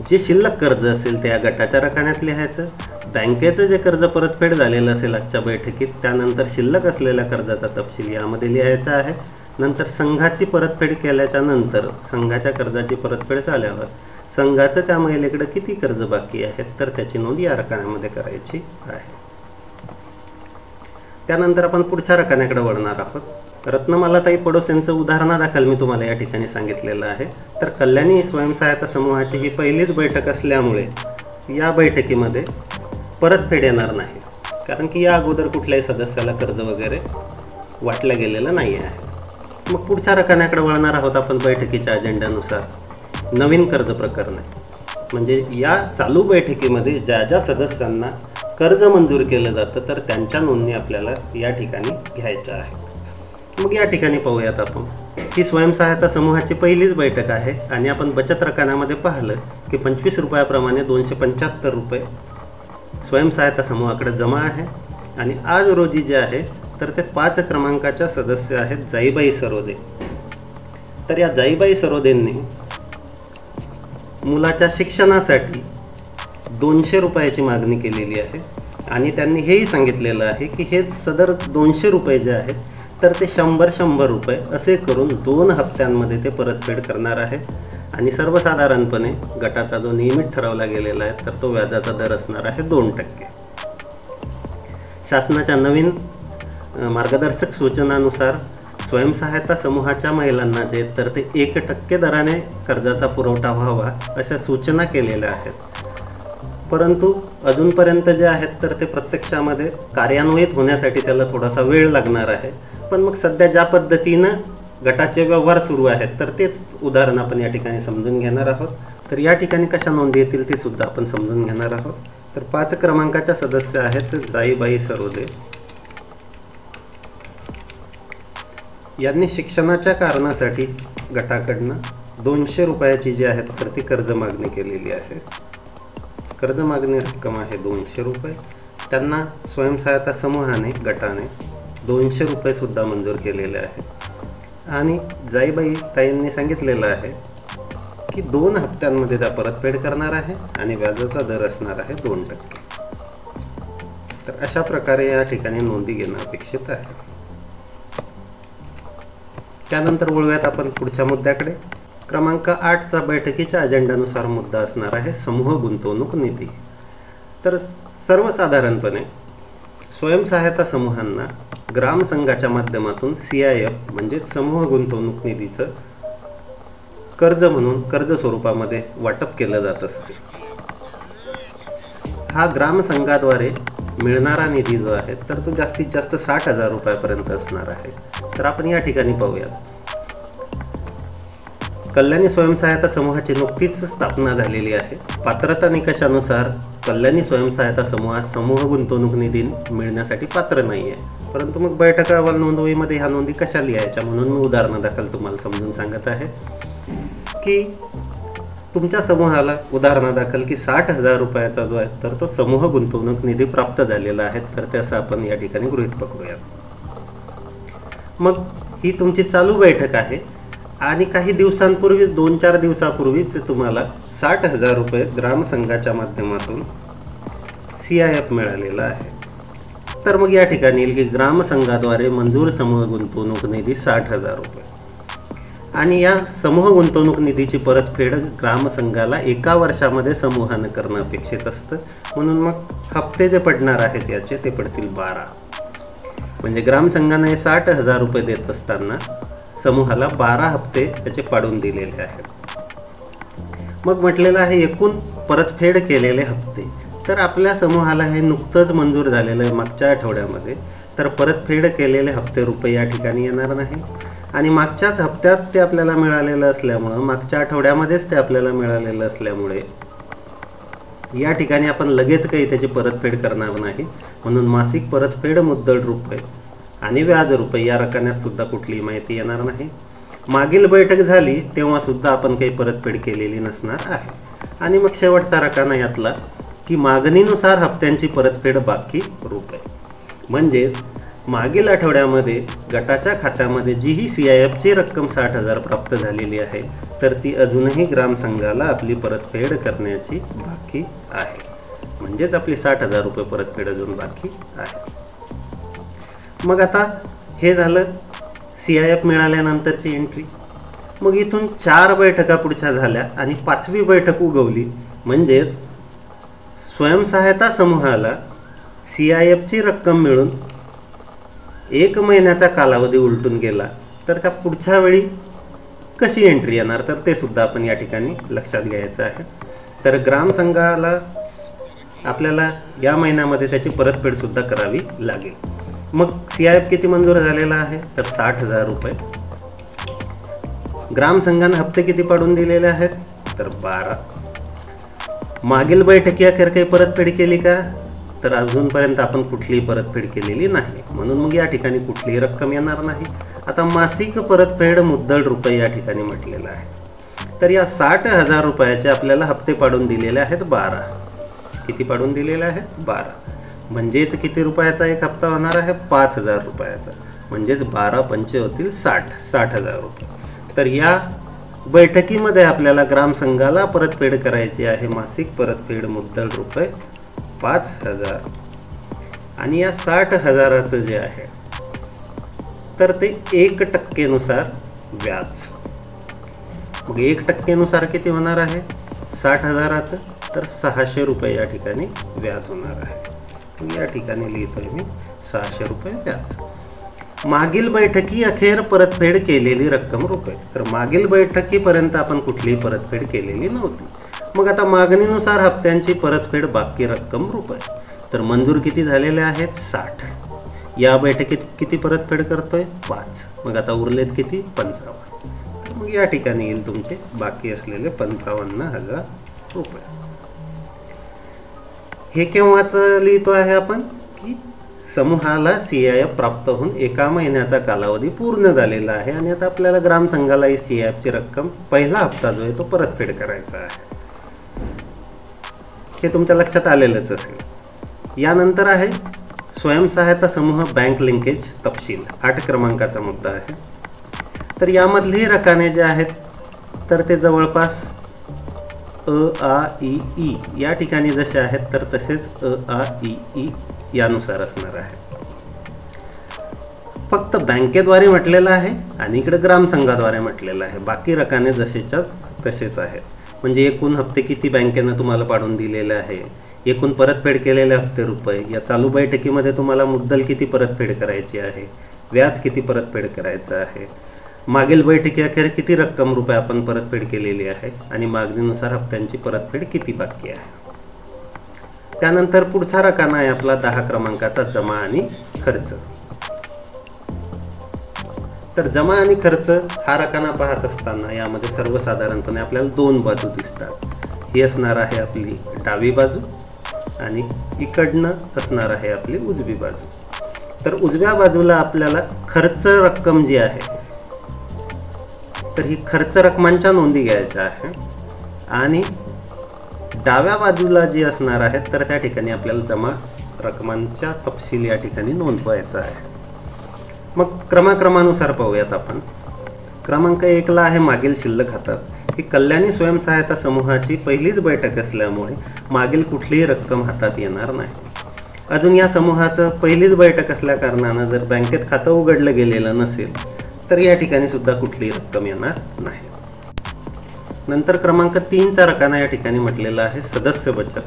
जे शिल्लक कर्ज असेल ते या गटाच्या रकान्यात लिहायचं, बँकेचं जे कर्ज परतफेड झालेलं असेल आजच्या बैठकीत त्यानंतर शिल्लक असलेल्या कर्जाचा तपशील यामध्ये लिहायचा आहे. नंतर संघाची परतफेड केल्याच्या नंतर संघाच्या कर्जाची परतफेड झाल्यावर संघाचं त्या महिलेकडे किती कर्ज बाकी आहेत तर त्याची नोंद या रकान्यामध्ये करायची आहे. त्यानंतर आपण पुढच्या रकान्याकडे वळणार आहोत. रत्नमालाताई पडोसेंचं उदाहरणादाखल मी तुम्हाला या ठिकाणी सांगितलेलं आहे. तर कल्याणी स्वयंसहायता समूहाची ही पहिलीच बैठक असल्यामुळे या बैठकीमध्ये परतफेड येणार नाही, कारण की या अगोदर कुठल्याही सदस्याला कर्ज वगैरे वाटलं गेलेलं नाही आहे. मग पुढच्या रकान्याकडे वळणार आहोत आपण बैठकीच्या अजेंड्यानुसार. नवीन कर्ज प्रकरण, म्हणजे या चालू बैठकीमध्ये ज्या ज्या सदस्यांना कर्ज मंजूर केलं जातं तर त्यांच्या नोंदणी आपल्याला या ठिकाणी घ्यायच्या आहेत. मग या ठिकाणी पाहूयात आपण. ही स्वयंसहायता समूहाची पहिलीच बैठक आहे आणि आपण बचत रकान्यामध्ये पाहिलं की 25 रुपयाप्रमाणे 275 रुपये स्वयंसहायता समूहाकडे जमा आहे. आणि आज रोजी जे आहे तर ते 5 क्रमांकाच्या सदस्य आहेत जाईबाई सरोदे. तर या जाईबाई सरोदेंनी मुलाच्या शिक्षणासाठी 200 रुपयाची मागणी केलेली आहे आणि त्यांनी हेही सांगितलेलं आहे की हे सदर 200 रुपये जे आहेत तर ते 100 रुपये असे करून 2 हप्त्यांमध्ये ते परतफेड करणार आहे. आणि सर्वसाधारणपणे गटाचा जो नियमित ठरवला गेलेला आहे तर तो व्याजाचा दर असणार आहे 2%. शासनाच्या नवीन मार्गदर्शक सूचनानुसार स्वयंसहायता समूहाच्या महिलांना जे तर ते 1% दराने कर्जाचा पुरवठा व्हावा अशा सूचना केलेल्या आहेत. परंतु अजूनपर्यंत जे आहेत तर ते प्रत्यक्षामध्ये कार्यान्वित होण्यासाठी त्याला थोडासा वेळ लागणार आहे. पण मग सध्या ज्या पद्धतीनं गटाचे व्यवहार सुरू आहेत तर तेच उदाहरण आपण या ठिकाणी समजून घेणार आहोत. तर या ठिकाणी कशा नोंदी येतील ते सुद्धा आपण समजून घेणार आहोत. तर 5 क्रमांकाच्या सदस्य आहेत जाईबाई सरोदे. यांनी शिक्षणाच्या कारणासाठी गटाकडनं 200 रुपयाची जी आहे तर ती कर्ज मागणी केलेली आहे. कर्ज मागणी रक्कम आहे 200 रुपये. त्यांना स्वयंसहायता समूहाने गटाने 200 रुपये सुद्धा मंजूर केलेले आहेत आणि जाईबाई ताईंनी सांगितलेलं आहे की 2 हप्त्यांमध्ये त्या परतफेड करणार आहे आणि व्याजाचा दर असणार आहे 2%. तर अशा प्रकारे या ठिकाणी नोंदी घेणं अपेक्षित आहे. त्यानंतर वळूयात आपण पुढच्या मुद्द्याकडे. क्रमांक 8चा बैठकीच्या अजेंडानुसार मुद्दा असणार आहे समूह गुंतवणूक निधी. तर सर्वसाधारणपणे स्वयंसहायता समूहांना ग्रामसंघाच्या माध्यमातून CIF म्हणजे समूह गुंतवणूक निधीचं कर्ज म्हणून कर्ज स्वरूपामध्ये वाटप केलं जात असते. हा ग्रामसंघाद्वारे मिळणारा निधी जो आहे तर तो जास्तीत जास्त 60,000 रुपयापर्यंत असणार आहे. तर आपण या ठिकाणी पाहूयात. कल्याणी स्वयंसहायता समूहाची नुकतीच स्थापना झालेली आहे. पात्रता निकषानुसार कल्याणी स्वयंसहायता समूहास समूह गुंतवणूक निधी मिळण्यासाठी पात्र नाही आहे. परंतु मग बैठक अहवाल नोंदवहीमध्ये ह्या नोंदी कशा लिहायच्या म्हणून मी उदाहरणादाखल तुम्हाला समजून सांगत आहे की तुमच्या समूहाला उदाहरणादाखल की 60,000 रुपयाचा जो आहे तर तो समूह गुंतवणूक निधी प्राप्त झालेला आहे. तर ते असं आपण या ठिकाणी गृहीत पकडूया. मग ही तुमची चालू बैठक आहे आणि काही दिवसांपूर्वीच 2-4 दिवसापूर्वीच तुम्हाला 60,000 रुपये ग्रामसंघाच्या माध्यमातून CIF मिळालेला आहे. तर मग या ठिकाणी येईल की ग्रामसंघाद्वारे मंजूर समूह गुंतवणूक निधी 60,000 रुपये आणि या समूह गुंतवणूक निधीची परतफेड ग्रामसंघाला 1 वर्षामध्ये समूहानं करणं अपेक्षित असतं. म्हणून मग हप्ते जे पडणार आहेत याचे ते पडतील 12. म्हणजे ग्रामसंघाने 60,000 रुपये देत असताना समूहाला 12 हप्ते त्याचे पाडून दिलेले आहेत. मग म्हटलेलं आहे एकूण परतफेड केलेले हप्ते. तर आपल्या समूहाला हे नुकतंच मंजूर झालेलं आहे मागच्या आठवड्यामध्ये. तर परतफेड केलेले हप्ते रुपये या ठिकाणी येणार नाही आणि मागच्याच हप्त्यात ते आपल्याला मिळालेलं असल्यामुळं मागच्या आठवड्यामध्येच ते आपल्याला मिळालेलं असल्यामुळे या ठिकाणी आपण लगेच काही त्याची परतफेड करणार नाही. म्हणून मासिक परतफेड मुद्दल रुपये आणि व्याज रुपये या रकान्यात सुद्धा कुठलीही माहिती येणार नाही. मागील बैठक झाली तेव्हा सुद्धा आपण काही परतफेड केलेली नसणार आहे. आणि मग शेवटचा रकाना यातला की मागणीनुसार हप्त्यांची परतफेड बाकी रुपये. म्हणजेच मागील आठवड्यामध्ये गटाच्या खात्यामध्ये जी ही CIFची रक्कम 60,000 प्राप्त झालेली आहे तर ती अजूनही ग्रामसंघाला आपली परतफेड करण्याची बाकी आहे. म्हणजेच आपली 60,000 रुपये परतफेड अजून बाकी आहे. मग आता हे झालं CIF मिळाल्यानंतरची एंट्री. मग इथून 4 बैठका पुढच्या झाल्या आणि 5वी बैठक उगवली. म्हणजेच स्वयंसहायता समूहाला CIFची रक्कम मिळून 1 महिन्याचा कालावधी उलटून गेला तर त्या पुढच्या वेळी कशी एंट्री येणार तर ते सुद्धा आपण या ठिकाणी लक्षात घ्यायचं आहे. तर ग्रामसंघाला आपल्याला या महिन्यामध्ये त्याची परतफेड सुद्धा करावी लागेल. मग CIF किती मंजूर झालेला आहे तर 60,000 रुपये. ग्रामसंघाने हप्ते किती पाडून दिलेले आहेत तर 12. मागील बैठकी अखेर काही परतफेड केली का तर अजूनपर्यंत आपण कुठलीही परतफेड केलेली नाही. म्हणून मग या ठिकाणी कुठलीही रक्कम येणार नाही. आता मासिक परतफेड मुद्दल रुपये या ठिकाणी म्हटलेलं आहे. तर या 60,000 रुपयाचे आपल्याला हप्ते पाडून दिलेले आहेत 12. किती पाडून दिलेले आहेत 12. म्हणजेच किती रुपयाचा एक हप्ता होणार आहे 5,000 रुपयाचा. म्हणजेच 12 पंचे होतील 60,000 रुपये. तर या बैठकीमध्ये आपल्याला ग्रामसंघाला परतफेड करायची आहे मासिक परतफेड मुद्दल रुपये 5,000 आणि या 60,000चं जे आहे तर ते 1% नुसार व्याज. मग 1% नुसार किती होणार आहे 60,000चं तर 600 रुपये या ठिकाणी व्याज होणार आहे. या ठिकाणी लिहितोय मी 600 रुपये व्याज. मागील बैठकी अखेर परतफेड केलेली रक्कम रुपये. तर मागील बैठकीपर्यंत आपण कुठलीही परतफेड केलेली नव्हती. मग आता मागणीनुसार हप्त्यांची परतफेड बाकी रक्कम रुपये. तर मंजूर किती झालेले आहेत 60. या बैठकीत किती परतफेड करतोय 5. मग आता उरलेत किती 55. तर मग या ठिकाणी येईल तुमचे बाकी असलेले 55,000 रुपये. हे केव्हाच लिहितो आहे आपण की समूहाला CIF प्राप्त होऊन 1 महिन्याचा कालावधी पूर्ण झालेला आहे आणि आता आपल्याला ग्रामसंघाला ही CIF ची रक्कम पहिला हप्ता जो आहे तो परतफेड करायचा आहे. हे तुमच्या लक्षात आलेलंच असेल. यानंतर आहे स्वयंसहायता समूह बँक लिंकेज तपशील, 8 क्रमांकाचा मुद्दा आहे. तर यामधली रकाने जे आहेत तर ते जवळपास अ-आ-इ-ई या ठिकाणी जसे आहेत तर तसेच अ-आ-इ-ई यानुसार असणार आहे. फक्त बँकेद्वारे म्हटलेलं आहे आणि इकडे ग्रामसंघाद्वारे म्हटलेलं आहे. बाकी रकाने जसेच्या तसेच आहेत. म्हणजे एकूण हप्ते किती बँकेनं तुम्हाला पाडून दिलेले आहे, एकूण परतफेड केलेले हप्ते रुपये, या चालू बैठकीमध्ये तुम्हाला मुद्दल किती परतफेड करायची आहे, व्याज किती परतफेड करायचं आहे, मागील बैठकीअखेर किती रक्कम रुपये आपण परतफेड केलेली आहे आणि मागणीनुसार हप्त्यांची परतफेड किती बाकी आहे. त्यानंतर पुढचा रकाना आहे आपला 10 क्रमांकाचा जमा आणि खर्च. तर जमा आणि खर्च हा रकाना पाहत असताना यामध्ये सर्वसाधारणपणे आपल्याला 2 बाजू दिसतात. ही असणार आहे आपली डावी बाजू आणि इकडनं असणार आहे आपली उजवी बाजू. तर उजव्या बाजूला आपल्याला खर्च रक्कम जी आहे तर ही खर्च रकमांच्या नोंदी घ्यायच्या आहे आणि डाव्या बाजूला जी असणार आहे तर त्या ठिकाणी आपल्याला जमा रकमांच्या तपशील या ठिकाणी नोंदवायचा आहे. मग क्रमानुसार पाहूयात आपण. क्रमांक 1 ला आहे मागील शिल्लक खात्यात. ही कल्याणी स्वयंसहायता समूहाची पहिलीच बैठक असल्यामुळे मागील कुठलीही रक्कम हातात येणार नाही. अजून या समूहाचं पहिलीच बैठक असल्या कारणानं जर बँकेत खातं उघडलं गेलेलं नसेल तर या ठिकाणी सुद्धा कुठलीही रक्कम येणार नाही. नंतर क्रमांक 3 चा रकाना या ठिकाणी म्हटलेला आहे सदस्य बचत.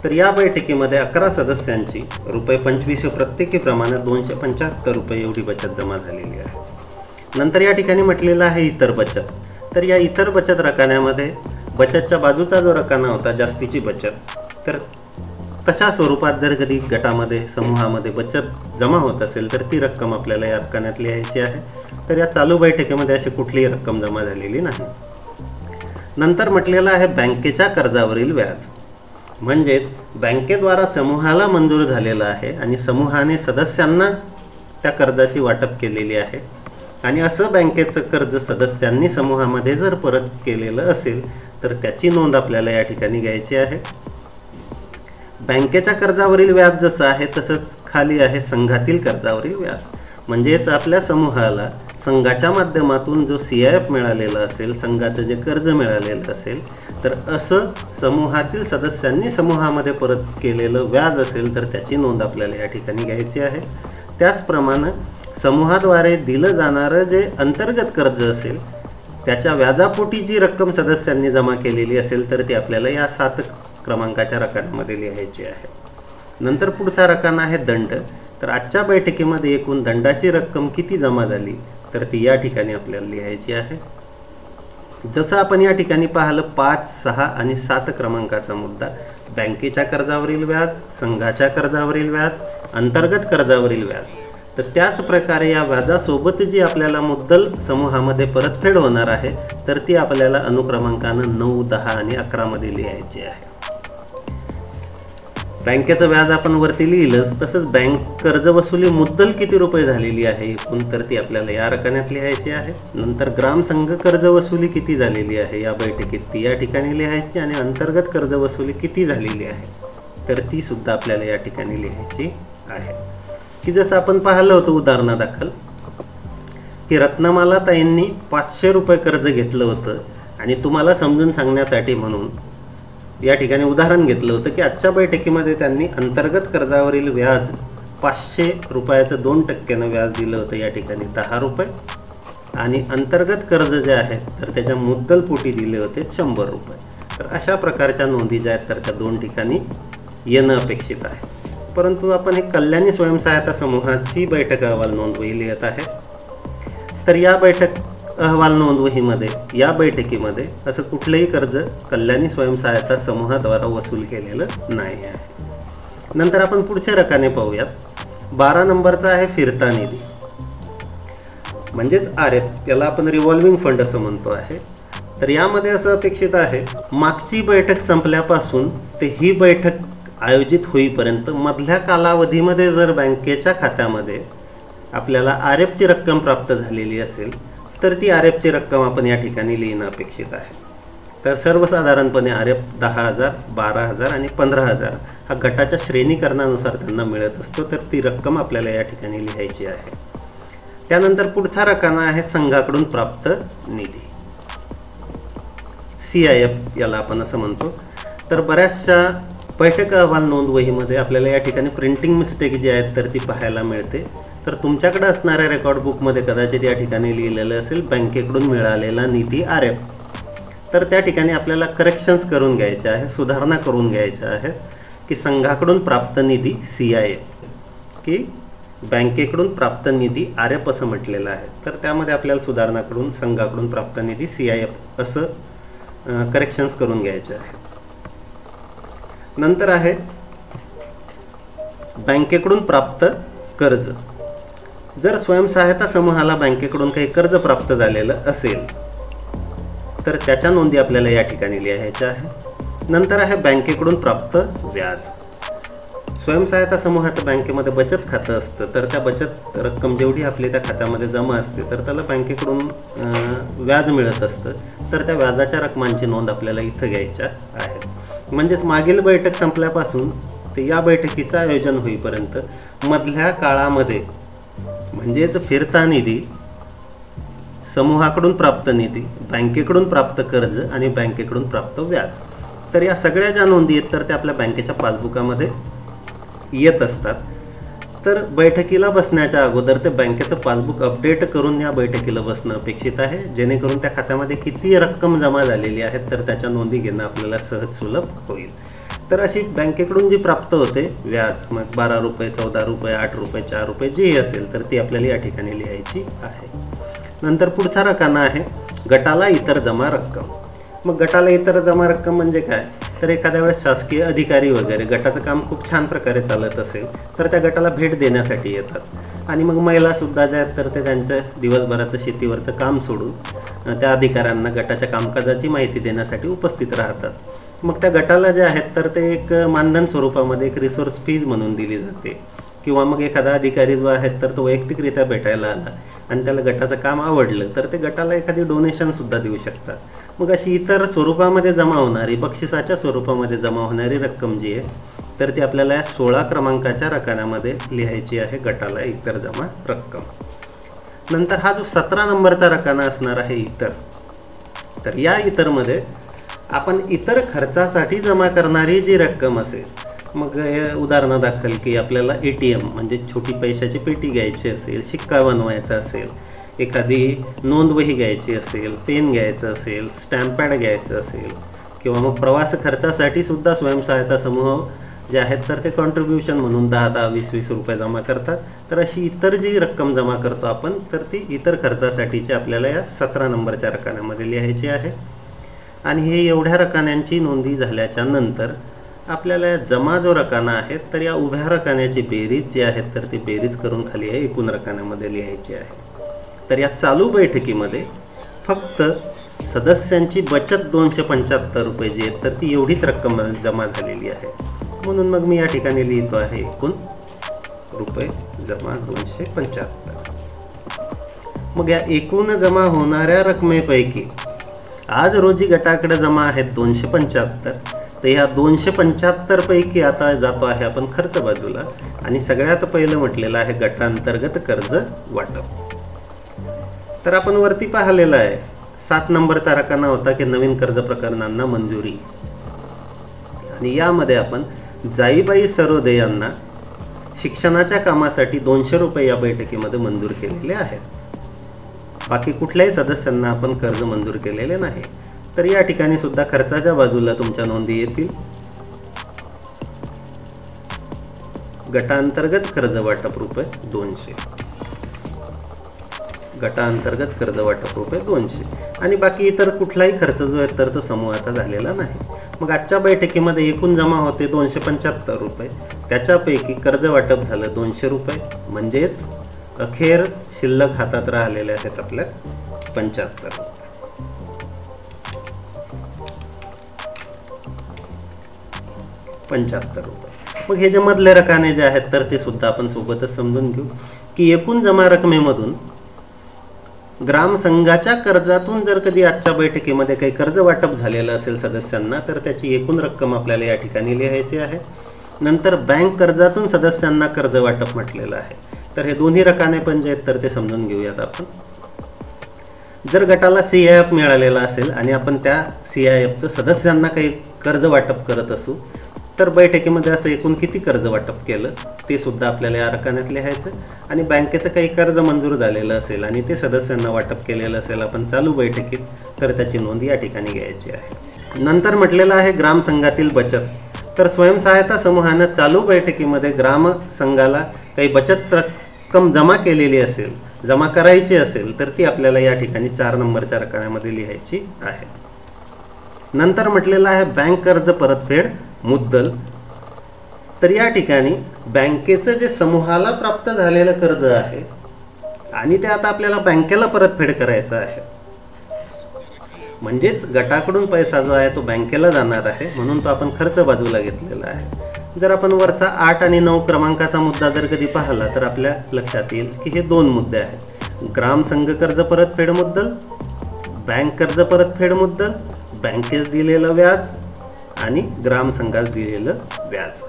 तर या बैठकीमध्ये 11 सदस्यांची रुपये 2500 प्रत्येकी प्रमाणे 275 रुपये एवढी बचत जमा झालेली आहे. नंतर या ठिकाणी म्हटलेलं आहे इतर बचत. तर या इतर बचत रकान्यामध्ये बचतच्या बाजूचा जो रकाना होता जास्तीची बचत, तर तशा स्वरूपात जर कधी गटामध्ये समूहामध्ये बचत जमा होत असेल तर ती रक्कम आपल्याला या रकान्यात लिहायची आहे. तर या चालू बैठकीमध्ये अशी कुठलीही रक्कम जमा झालेली नाही. नंतर म्हटलेलं आहे बँकेच्या कर्जावरील व्याज. म्हणजेच बँकेद्वारा समूहाला मंजूर झालेला आहे आणि समूहाने सदस्यांना त्या कर्जाची वाटप केलेली आहे आणि असं बँकेचं कर्ज सदस्यांनी समूहामध्ये जर परत केलेलं असेल तर त्याची नोंद आपल्याला या ठिकाणी घ्यायची आहे. बँकेच्या कर्जावरील व्याज जसं आहे तसंच खाली आहे संघातील कर्जावरील व्याज. म्हणजेच आपल्या समूहाला संघाच्या माध्यमातून जो CIF मिळालेला असेल, संघाचं जे कर्ज मिळालेलं असेल तर असं समूहातील सदस्यांनी समूहामध्ये परत केलेलं व्याज असेल तर त्याची नोंद आपल्याला या ठिकाणी घ्यायची आहे. त्याचप्रमाणे समूहाद्वारे दिलं जाणारं जे अंतर्गत कर्ज असेल त्याच्या व्याजापोटी जी रक्कम सदस्यांनी जमा केलेली असेल तर ती आपल्याला या 7 क्रमांकाच्या रकान्यामध्ये लिहायची आहे. नंतर पुढचा रकाना आहे दंड. तर आजच्या बैठकीमध्ये एकूण दंडाची रक्कम किती जमा झाली तर ती या ठिकाणी आपल्याला लिहायची आहे. जसं आपण या ठिकाणी पाहिलं 5, 6 आणि 7 क्रमांकाचा मुद्दा, बँकेच्या कर्जावरील व्याज, संघाच्या कर्जावरील व्याज, अंतर्गत कर्जावरील व्याज. तर त्याच प्रकारे या व्याजासोबत जी आपल्याला मुद्दल समूहामध्ये परतफेड होणार आहे तर ती आपल्याला अनुक्रमांकानं 9, 10 आणि 11 मध्ये लिहायची आहे. बँकेचं व्याज आपण वरती लिहिलंच, तसंच बँक कर्ज वसुली मुद्दल किती रुपये झालेली आहे एकूण तर ती आपल्याला या रकान्यात लिहायची आहे. नंतर ग्रामसंघ कर्ज वसुली किती झालेली आहे या बैठकीत ती या ठिकाणी लिहायची आणि अंतर्गत कर्ज वसुली किती झालेली आहे तर ती सुद्धा आपल्याला या ठिकाणी लिहायची आहे. की जसं आपण पाहिलं होतं उदाहरणादाखल की रत्नमाला ताईंनी 500 रुपये कर्ज घेतलं होतं आणि तुम्हाला समजून सांगण्यासाठी म्हणून या ठिकाणी उदाहरण घेतलं होतं की आजच्या बैठकीमध्ये त्यांनी अंतर्गत कर्जावरील व्याज 500 रुपयाचं 2% व्याज दिलं होतं या ठिकाणी 10 रुपये आणि अंतर्गत कर्ज जे आहे तर त्याच्या मुद्दलपोटी दिले होते 100 रुपये. तर अशा प्रकारच्या नोंदी ज्या आहेत तर त्या 2 ठिकाणी येणं अपेक्षित आहे. परंतु आपण हे कल्याणी स्वयंसहायता समूहाची बैठक अहवाल नोंदवही लिहित आहे. तर या बैठक अहवाल नोंदवहीमध्ये या बैठकीमध्ये असं कुठलंही कर्ज कल्याणी स्वयंसहायता समूहाद्वारा वसूल केलेलं नाही आहे. नंतर आपण पुढचे रकाने पाहूयात. 12 नंबरचा आहे फिरता निधी, म्हणजेच RF, याला आपण रिव्हॉल्विंग फंड असं म्हणतो आहे. तर यामध्ये असं अपेक्षित आहे मागची बैठक संपल्यापासून ते ही बैठक आयोजित होईपर्यंत मधल्या कालावधीमध्ये जर बँकेच्या खात्यामध्ये आपल्याला आर-एफची रक्कम प्राप्त झालेली असेल तर ती आर-एफची रक्कम आपण या ठिकाणी लिहिणं अपेक्षित आहे. तर सर्वसाधारणपणे आर-एफ 10,000, 12,000 आणि 15,000 हा गटाच्या श्रेणीकरणानुसार त्यांना मिळत असतो. तर ती रक्कम आपल्याला या ठिकाणी लिहायची आहे. त्यानंतर पुढचा रकाना आहे संघाकडून प्राप्त निधी, CIF याला आपण असं म्हणतो. तर बऱ्याचशा बैठक अहवाल नोंद वहीमध्ये आपल्याला या ठिकाणी प्रिंटिंग मिस्टेक जी आहेत तर ती पाहायला मिळते. तर तुमच्याकडे असणाऱ्या रेकॉर्ड बुकमध्ये कदाचित या ठिकाणी लिहिलेलं असेल बँकेकडून मिळालेला निधी आर-एफ. तर त्या ठिकाणी आपल्याला करेक्शन्स करून घ्यायचे आहे, सुधारणा करून घ्यायच्या आहेत की संघाकडून प्राप्त निधी CIF की बँकेकडून प्राप्त निधी आर-एफ असं म्हटलेलं आहे. तर त्यामध्ये आपल्याला सुधारणा करून संघाकडून प्राप्त निधी CIF असं करेक्शन्स करून घ्यायचे आहे. नंतर आहे बँकेकडून प्राप्त कर्ज. जर स्वयंसहायता समूहाला बँकेकडून काही कर्ज प्राप्त झालेलं असेल तर त्याच्या नोंदी आपल्याला या ठिकाणी लिहायच्या आहे. नंतर आहे बँकेकडून प्राप्त व्याज. स्वयंसहायता समूहाचं बँकेमध्ये बचत खातं असतं. तर त्या बचत रक्कम जेवढी आपली त्या खात्यामध्ये जमा असते तर त्याला बँकेकडून व्याज मिळत असतं. तर त्या व्याजाच्या रकमांची नोंद आपल्याला इथं घ्यायच्या आहे. म्हणजेच मागील बैठक संपल्यापासून ते या बैठकीचं आयोजन होईपर्यंत मधल्या काळामध्ये म्हणजेच फिरता निधी, समूहाकडून प्राप्त निधी, बँकेकडून प्राप्त कर्ज आणि बँकेकडून प्राप्त व्याज. तर या सगळ्या ज्या नोंदी आहेत तर त्या आपल्या बँकेच्या पासबुकामध्ये येत असतात. तर बैठकीला बसण्याच्या अगोदर ते बँकेचं पासबुक अपडेट करून या बैठकीला बसणं अपेक्षित आहे, जेणेकरून त्या खात्यामध्ये किती रक्कम जमा झालेली आहे तर त्याच्या नोंदी घेणं आपल्याला सहज सुलभ होईल. तर अशी बँकेकडून जी प्राप्त होते व्याज, मग 12 रुपये, 14 रुपये, 8 रुपये, 4 रुपये जी असेल तर ती आपल्याला या ठिकाणी लिहायची आहे. नंतर पुढचा रकाना आहे गटाला इतर जमा रक्कम. मग गटाला इतर जमा रक्कम म्हणजे काय, तर एखाद्या वेळेस शासकीय अधिकारी वगैरे गटाचं काम खूप छान प्रकारे चालत असेल तर त्या गटाला भेट देण्यासाठी येतात. आणि मग महिलासुद्धा ज्या आहेत तर ते त्यांचं दिवसभराचं शेतीवरचं काम सोडून त्या अधिकाऱ्यांना गटाच्या कामकाजाची माहिती देण्यासाठी उपस्थित राहतात. मग त्या गटाला जे आहेत तर ते एक मानधन स्वरूपामध्ये एक रिसोर्स फीज म्हणून दिली जाते. किंवा मग एखादा अधिकारी जो आहे तर तो वैयक्तिकरित्या भेटायला आला आणि त्याला गटाचं काम आवडलं तर ते गटाला एखादी डोनेशनसुद्धा देऊ शकतात. मग अशी इतर स्वरूपामध्ये जमा होणारी, बक्षिसाच्या स्वरूपामध्ये जमा होणारी रक्कम जी आहे तर ती आपल्याला 16 क्रमांकाच्या रकान्यामध्ये लिहायची आहे, गटाला इतर जमा रक्कम. नंतर हा जो 17 नंबरचा रकाना असणार आहे इतर. तर या इतरमध्ये आपण इतर खर्चासाठी जमा करणारी जी रक्कम असेल, मग उदाहरणादाखल की आपल्याला ATM म्हणजे छोटी पैशाची पेटी घ्यायची असेल, शिक्का बनवायचा असेल, एखादी नोंदवही घ्यायची असेल, पेन घ्यायचं असेल, स्टॅम्प पॅड घ्यायचं असेल, किंवा मग प्रवास खर्चासाठी सुद्धा स्वयंसहायता समूह जे आहेत तर ते कॉन्ट्रीब्युशन म्हणून 10-10, 20-20 रुपये जमा करतात. तर अशी इतर जी रक्कम जमा करतो आपण तर ती इतर खर्चासाठीची आपल्याला या 17 नंबरच्या रकान्यामध्ये लिहायची आहे. आणि हे एवढ्या रकान्यांची नोंदी झाल्याच्या नंतर आपल्याला जमा जो रकाना आहे तर या उभ्या रकान्याची बेरीज जी आहेत तर ती बेरीज करून खाली या एकूण रकान्यामध्ये लिहायची आहे. तर या चालू बैठकीमध्ये फक्त सदस्यांची बचत 275 रुपये जी आहे तर ती एवढीच रक्कम जमा झालेली आहे. म्हणून मग मी या ठिकाणी लिहितो आहे एकूण रुपये जमा 275. मग या एकूण जमा होणाऱ्या रकमेपैकी आज रोजी गटाकडे जमा आहेत 275. तर ह्या 275 पैकी आता जातो आहे आपण खर्च बाजूला. आणि सगळ्यात पहिलं म्हटलेलं आहे गटांतर्गत कर्ज वाटप. तर आपण वरती पाहिलेलं आहे 7 नंबरचा रकाना होता की नवीन कर्ज प्रकरणांना मंजुरी. आणि यामध्ये आपण जाईबाई सरोदे यांना शिक्षणाच्या कामासाठी 200 रुपये या बैठकीमध्ये मंजूर केलेले आहेत. बाकी कुठल्याही सदस्यांना आपण कर्ज मंजूर केलेले नाही. तर या ठिकाणी सुद्धा खर्चाच्या बाजूला तुमच्या नोंदी येतील. गटांतर्गत कर्ज वाटप रुपये 200, गटांतर्गत कर्ज वाटप रुपये 200. आणि बाकी इतर कुठलाही खर्च जो आहे तर तो समूहाचा झालेला नाही. मग आजच्या बैठकीमध्ये एकूण जमा होते 275 रुपये. त्याच्यापैकी कर्ज वाटप झालं 200 रुपये. म्हणजेच अखेर शिल्लक हातात राहिलेले आहेत आपल्या 75 रुपये. मग हे जे मधले रकाने जे आहेत तर ते सुद्धा आपण सोबतच समजून घेऊ की एकूण जमा रकमेमधून ग्रामसंघाच्या कर्जातून जर कधी आजच्या बैठकीमध्ये काही कर्ज वाटप झालेलं असेल सदस्यांना तर त्याची एकूण रक्कम आपल्याला या ठिकाणी लिहायची आहे. नंतर बँक कर्जातून सदस्यांना कर्ज वाटप म्हटलेलं आहे. तर हे दोन्ही रकाने पण जे आहेत तर ते समजून घेऊयात आपण. जर गटाला CIF मिळालेला असेल आणि आपण त्या CIFचं सदस्यांना काही कर्ज वाटप करत असू तर बैठकीमध्ये असं एकूण किती कर्ज वाटप केलं ते सुद्धा आपल्याला या रकान्यात लिहायचं. आणि बँकेचं काही कर्ज मंजूर झालेलं असेल आणि ते सदस्यांना वाटप केलेलं असेल आपण चालू बैठकीत तर त्याची नोंद या ठिकाणी घ्यायची आहे. नंतर म्हटलेलं आहे ग्रामसंघातील बचत. तर स्वयंसहायता समूहानं चालू बैठकीमध्ये ग्रामसंघाला काही बचत रक्कम जमा केलेली असेल, जमा करायची असेल तर ती आपल्याला या ठिकाणी 4 नंबरच्या रकान्यामध्ये लिहायची आहे. नंतर म्हटलेलं आहे बँक कर्ज परतफेड मुद्दल. तर या ठिकाणी बँकेचं जे समूहाला प्राप्त झालेलं कर्ज आहे आणि ते आता आपल्याला बँकेला परतफेड करायचं आहे. म्हणजेच गटाकडून पैसा जो आहे तो बँकेला जाणार आहे म्हणून तो आपण खर्च बाजूला घेतलेला आहे. जर आपण वरचा 8 आणि 9 क्रमांकाचा मुद्दा जर कधी पाहिला तर आपल्या लक्षात येईल की हे 2 मुद्दे आहेत. ग्रामसंघ कर्ज परतफेड मुद्दल, बँक कर्ज परतफेड मुद्दल, बँकेस दिलेलं व्याज आणि ग्रामसंघास दिलेलं व्याज.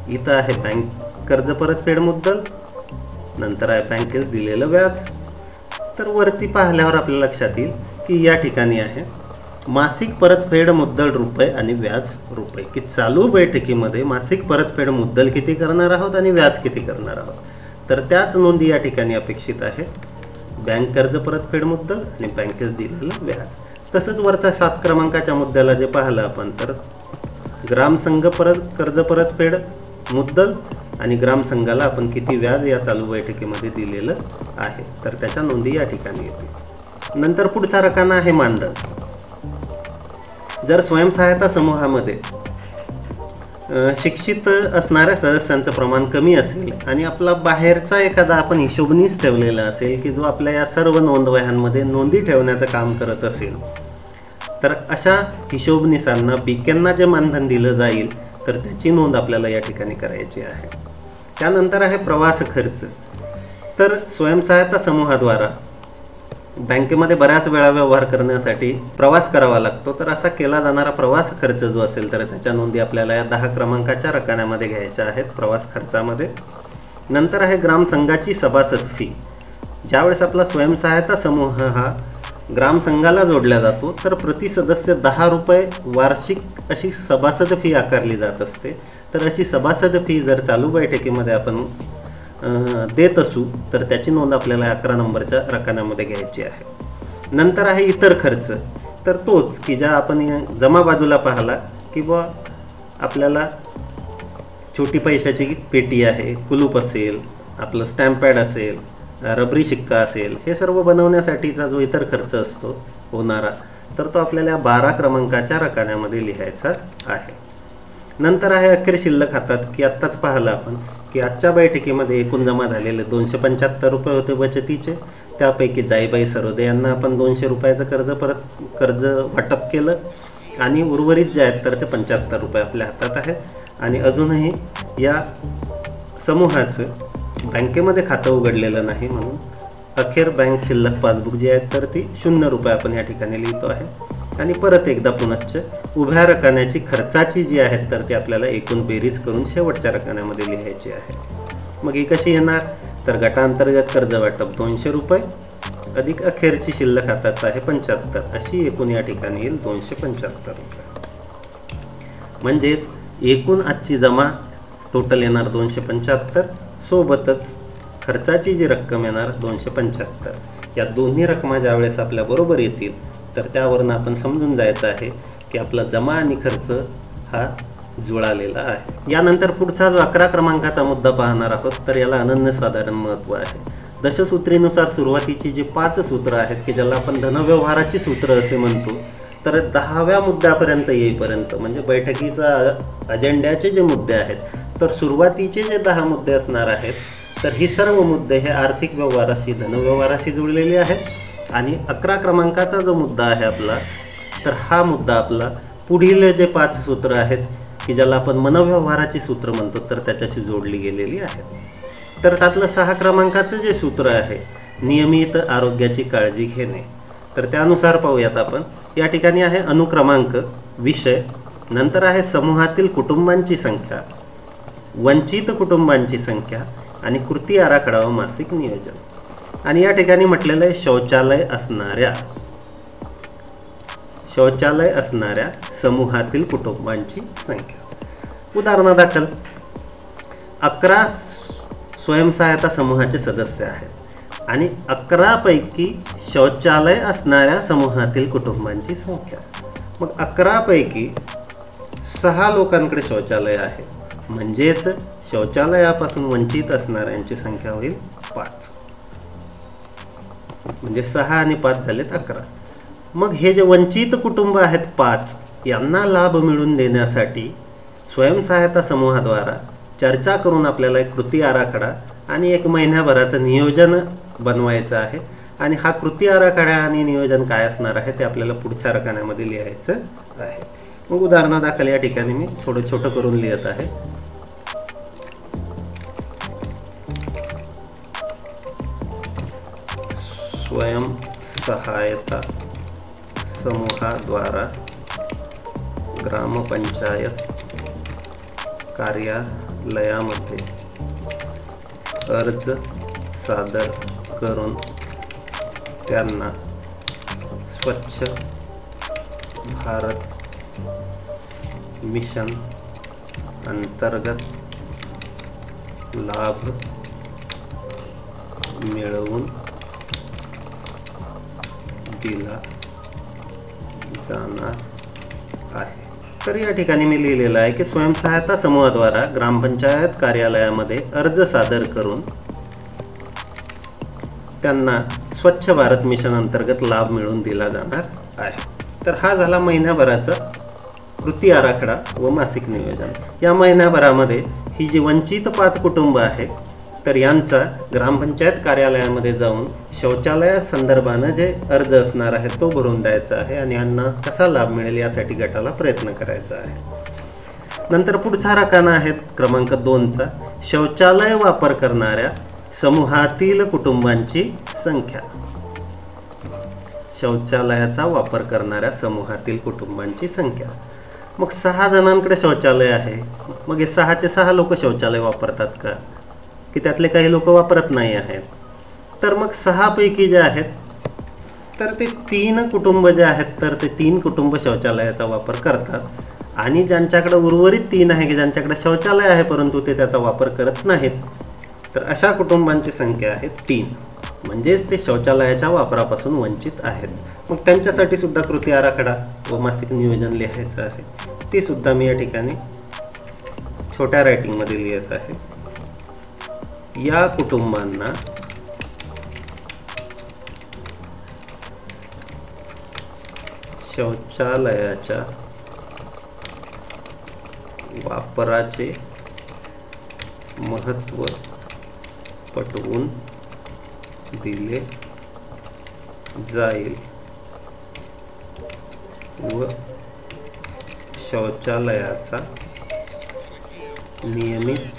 इथं आहे बँक कर्ज परतफेड मुद्दल, नंतर आहे बँकेस दिलेलं व्याज. तर वरती पाहिल्यावर आपल्या लक्षात येईल की या ठिकाणी आहे मासिक परतफेड मुद्दल रुपये आणि व्याज रुपये, की चालू बैठकीमध्ये मासिक परतफेड मुद्दल किती करणार आहोत आणि व्याज किती करणार आहोत. तर त्याच नोंदी या ठिकाणी अपेक्षित आहे, बँक कर्ज परतफेड मुद्दल आणि बँकेस दिलेलं व्याज. तसंच वरचा 7 क्रमांकाच्या मुद्द्याला जे पाहिलं आपण तर ग्रामसंघ कर्ज परतफेड मुद्दल आणि ग्रामसंघाला आपण किती व्याज या चालू बैठकीमध्ये दिलेलं आहे तर त्याच्या नोंदी या ठिकाणी येतील. नंतर पुढचा रकाना आहे मानधन. जर स्वयंसहायता समूहामध्ये शिक्षित असणाऱ्या सदस्यांचं प्रमाण कमी असेल आणि आपला बाहेरचा एखादा आपण हिशोबनीस ठेवलेला असेल की जो आपल्या या सर्व नोंदवह्यांमध्ये नोंदी ठेवण्याचं काम करत असेल तर अशा हिशोबनीसांना बीकेंना जे मानधन दिलं जाईल तर त्याची नोंद आपल्याला या ठिकाणी करायची आहे. त्यानंतर आहे प्रवास खर्च. तर स्वयंसहायता समूहाद्वारा बँकेमध्ये बऱ्याच वेळा व्यवहार करण्यासाठी प्रवास करावा लागतो. तर असा केला जाणारा प्रवास खर्च जो असेल तर त्याच्या नोंदी आपल्याला या 10 क्रमांकाच्या रकान्यामध्ये घ्यायच्या आहेत प्रवास खर्चामध्ये. नंतर आहे ग्रामसंघाची सभासद फी. ज्यावेळेस आपला स्वयंसहायता समूह हा ग्रामसंघाला जोडला जातो तर प्रति सदस्य 10 रुपये वार्षिक अशी सभासद फी आकारली जात असते. तर अशी सभासद फी जर चालू बैठकीमध्ये आपण देत असू तर त्याची नोंद आपल्याला 11 नंबरच्या रकान्यामध्ये घ्यायची आहे. नंतर आहे इतर खर्च. तर तोच की ज्या आपण जमा बाजूला पाहिला की बुवा आपल्याला छोटी पैशाची पेटी आहे, कुलूप असेल, आपलं स्टॅम्प पॅड असेल, रबरी शिक्का असेल, हे सर्व बनवण्यासाठीचा जो इतर खर्च असतो होणारा तर तो आपल्याला 12 क्रमांकाच्या रकान्यामध्ये लिहायचा आहे. नंतर आहे अखेर शिल्लक खात्यात, की आत्ताच पाहिलं आपण की आजच्या बैठकीमध्ये एकूण जमा झालेले 275 रुपये होते बचतीचे. त्यापैकी जाईबाई सरोदे यांना आपण 200 रुपयाचं कर्ज वाटप केलं आणि उर्वरित जे आहेत तर ते 75 रुपये आपल्या हातात आहेत. आणि अजूनही या समूहाचं बँकेमध्ये खातं उघडलेलं नाही म्हणून अखेर बँक शिल्लक पासबुक जी आहेत तर ती 0 रुपये आपण या ठिकाणी लिहितो आहे. आणि परत एकदा पुनश्च उभ्या रकान्याची खर्चाची जी आहेत तर ती आपल्याला एकूण बेरीज करून शेवटच्या रकान्यामध्ये लिहायची आहे. मग ही कशी येणार तर गटांतर्गत कर्ज वाटप 200 रुपये अधिक अखेरची शिल्लक खात्यात आहे 75, अशी एकूण या ठिकाणी येईल 275 रुपये. म्हणजेच एकूण आजची जमा टोटल येणार 275, सोबतच खर्चाची जी रक्कम येणार 275. या दोन्ही रकमा ज्यावेळेस आपल्या बरोबर येतील तर त्यावरून आपण समजून जायचं आहे की आपला जमा आणि खर्च हा जुळालेला आहे. यानंतर पुढचा जो 11 क्रमांकाचा मुद्दा पाहणार आहोत तर याला अनन्यसाधारण महत्त्व आहे. दशसूत्रीनुसार सुरुवातीची जी 5 सूत्र आहेत की ज्याला आपण धनव्यवहाराची सूत्र असे म्हणतो तर 10व्या मुद्द्यापर्यंत येईपर्यंत म्हणजे बैठकीचा अजेंड्याचे जे मुद्दे आहेत तर सुरुवातीचे जे 10 मुद्दे असणार आहेत तर ही सर्व मुद्दे हे आर्थिक व्यवहाराशी धनव्यवहाराशी जुळलेले आहेत. आणि 11 क्रमांकाचा जो मुद्दा आहे आपला तर हा मुद्दा आपला पुढील जे 5 सूत्र आहेत की ज्याला आपण मनोव्यवहाराची सूत्र म्हणतो तर त्याच्याशी जोडली गेलेली आहेत. तर त्यातलं 6 क्रमांकाचं जे सूत्र आहे नियमित आरोग्याची काळजी घेणे, तर त्यानुसार पाहूयात आपण. या ठिकाणी आहे अनुक्रमांक, विषय, नंतर आहे समूहातील कुटुंबांची संख्या, वंचित कुटुंबांची संख्या आणि कृती आराखडा व मासिक नियोजन. आणि या ठिकाणी म्हटलेलं आहे शौचालय असणाऱ्या समूहातील कुटुंबांची संख्या. उदाहरणादाखल 11 स्वयंसहायता समूहाचे सदस्य आहेत आणि 11 पैकी शौचालय असणाऱ्या समूहातील कुटुंबांची संख्या. मग 11 पैकी 6 लोकांकडे शौचालय आहे, म्हणजेच शौचालयापासून वंचित असणाऱ्यांची संख्या होईल 5. म्हणजे 6 आणि 5 झालेत 11. मग हे जे वंचित कुटुंब आहेत 5, यांना लाभ मिळवून देण्यासाठी स्वयंसहायता समूहाद्वारा चर्चा करून आपल्याला एक कृती आराखडा आणि 1 महिन्याभराचं नियोजन बनवायचं आहे. आणि हा कृती आराखडा आणि नियोजन काय असणार आहे ते आपल्याला पुढच्या रकान्यामध्ये लिहायचं आहे. मग उदाहरणादाखल या ठिकाणी मी थोडं छोटं करून लिहित आहे. स्वयंसहायता समूहाद्वारा ग्रामपंचायत कार्यालयामध्ये अर्ज सादर करून त्यांना स्वच्छ भारत मिशन अंतर्गत लाभ मिळवून दिला जाणार आहे. तर या ठिकाणी मी लिहिलेलं आहे की स्वयंसहायता समूहाद्वारा ग्रामपंचायत कार्यालयामध्ये अर्ज सादर करून त्यांना स्वच्छ भारत मिशन अंतर्गत लाभ मिळवून दिला जाणार आहे. तर हा झाला महिन्याभराचा कृती आराखडा व मासिक नियोजन. या महिन्याभरामध्ये ही जी वंचित 5 कुटुंब आहेत तर यांचा ग्रामपंचायत कार्यालयामध्ये जाऊन शौचालया संदर्भानं जे अर्ज असणार आहे तो भरून द्यायचा आहे आणि यांना कसा लाभ मिळेल यासाठी गटाला प्रयत्न करायचा आहे. नंतर पुढचा रकाना आहे क्रमांक 2चा, शौचालय वापर करणाऱ्या समूहातील कुटुंबांची संख्या. शौचालयाचा वापर करणाऱ्या समूहातील कुटुंबांची संख्या. मग 6 जणांकडे शौचालय आहे, मग हे 6चे 6 लोक शौचालय वापरतात का, की त्यातले काही लोक वापरत नाही आहेत? तर मग 6 पैकी जे आहेत तर ते 3 कुटुंब जे आहेत तर ते 3 कुटुंब शौचालयाचा वापर करतात आणि ज्यांच्याकडे उर्वरित 3 आहे की ज्यांच्याकडे शौचालय आहे परंतु ते त्याचा वापर करत नाहीत, तर अशा कुटुंबांची संख्या आहे 3. म्हणजेच ते शौचालयाच्या वापरापासून वंचित आहेत. मग त्यांच्यासाठी सुद्धा कृती आराखडा व मासिक नियोजन लिहायचं आहे. ते सुद्धा मी या ठिकाणी छोट्या रायटिंगमध्ये लिहित आहे. या कुटुंबांना शौचालयाच्या वापराचे महत्त्व पटवून दिले जाईल व शौचालयाचा नियमित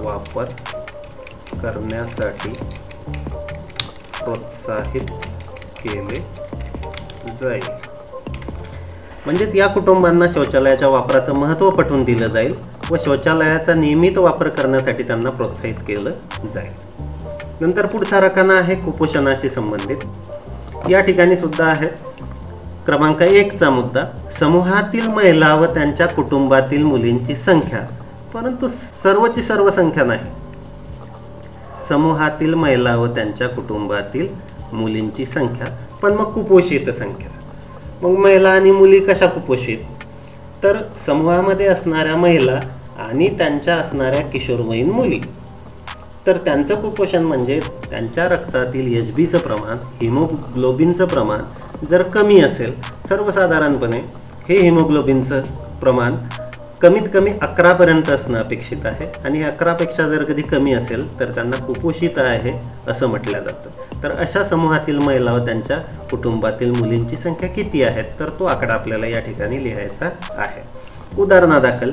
वापर करण्यासाठी प्रोत्साहित केले जाईल. म्हणजेच या कुटुंबांना शौचालयाच्या वापराचं महत्त्व पटवून दिलं जाईल व शौचालयाचा नियमित वापर करण्यासाठी त्यांना प्रोत्साहित केलं जाईल. नंतर पुढचा रकाना आहे कुपोषणाशी संबंधित. या ठिकाणी सुद्धा आहे क्रमांक 1चा मुद्दा, समूहातील महिला व त्यांच्या कुटुंबातील मुलींची संख्या, परंतु सर्वची सर्व संख्या नाही. समूहातील महिला व त्यांच्या कुटुंबातील मुलींची संख्या, पण मग कुपोषित संख्या. मग महिला आणि मुली कशा कुपोषित? तर समूहामध्ये असणाऱ्या महिला आणि त्यांच्या असणाऱ्या किशोरवयीन मुली, तर त्यांचं कुपोषण म्हणजे त्यांच्या रक्तातील HBचं प्रमाण, हिमोग्लोबिनचं प्रमाण जर कमी असेल, सर्वसाधारणपणे हे हिमोग्लोबिनचं प्रमाण कमीत कमी 11 पर्यंत असणं अपेक्षित आहे आणि 11 पेक्षा जर कधी कमी असेल तर त्यांना कुपोषित आहे असं म्हटलं जातं. तर अशा समूहातील महिला व त्यांच्या कुटुंबातील मुलींची संख्या किती आहे तर तो आकडा आपल्याला या ठिकाणी लिहायचा आहे. उदाहरणादाखल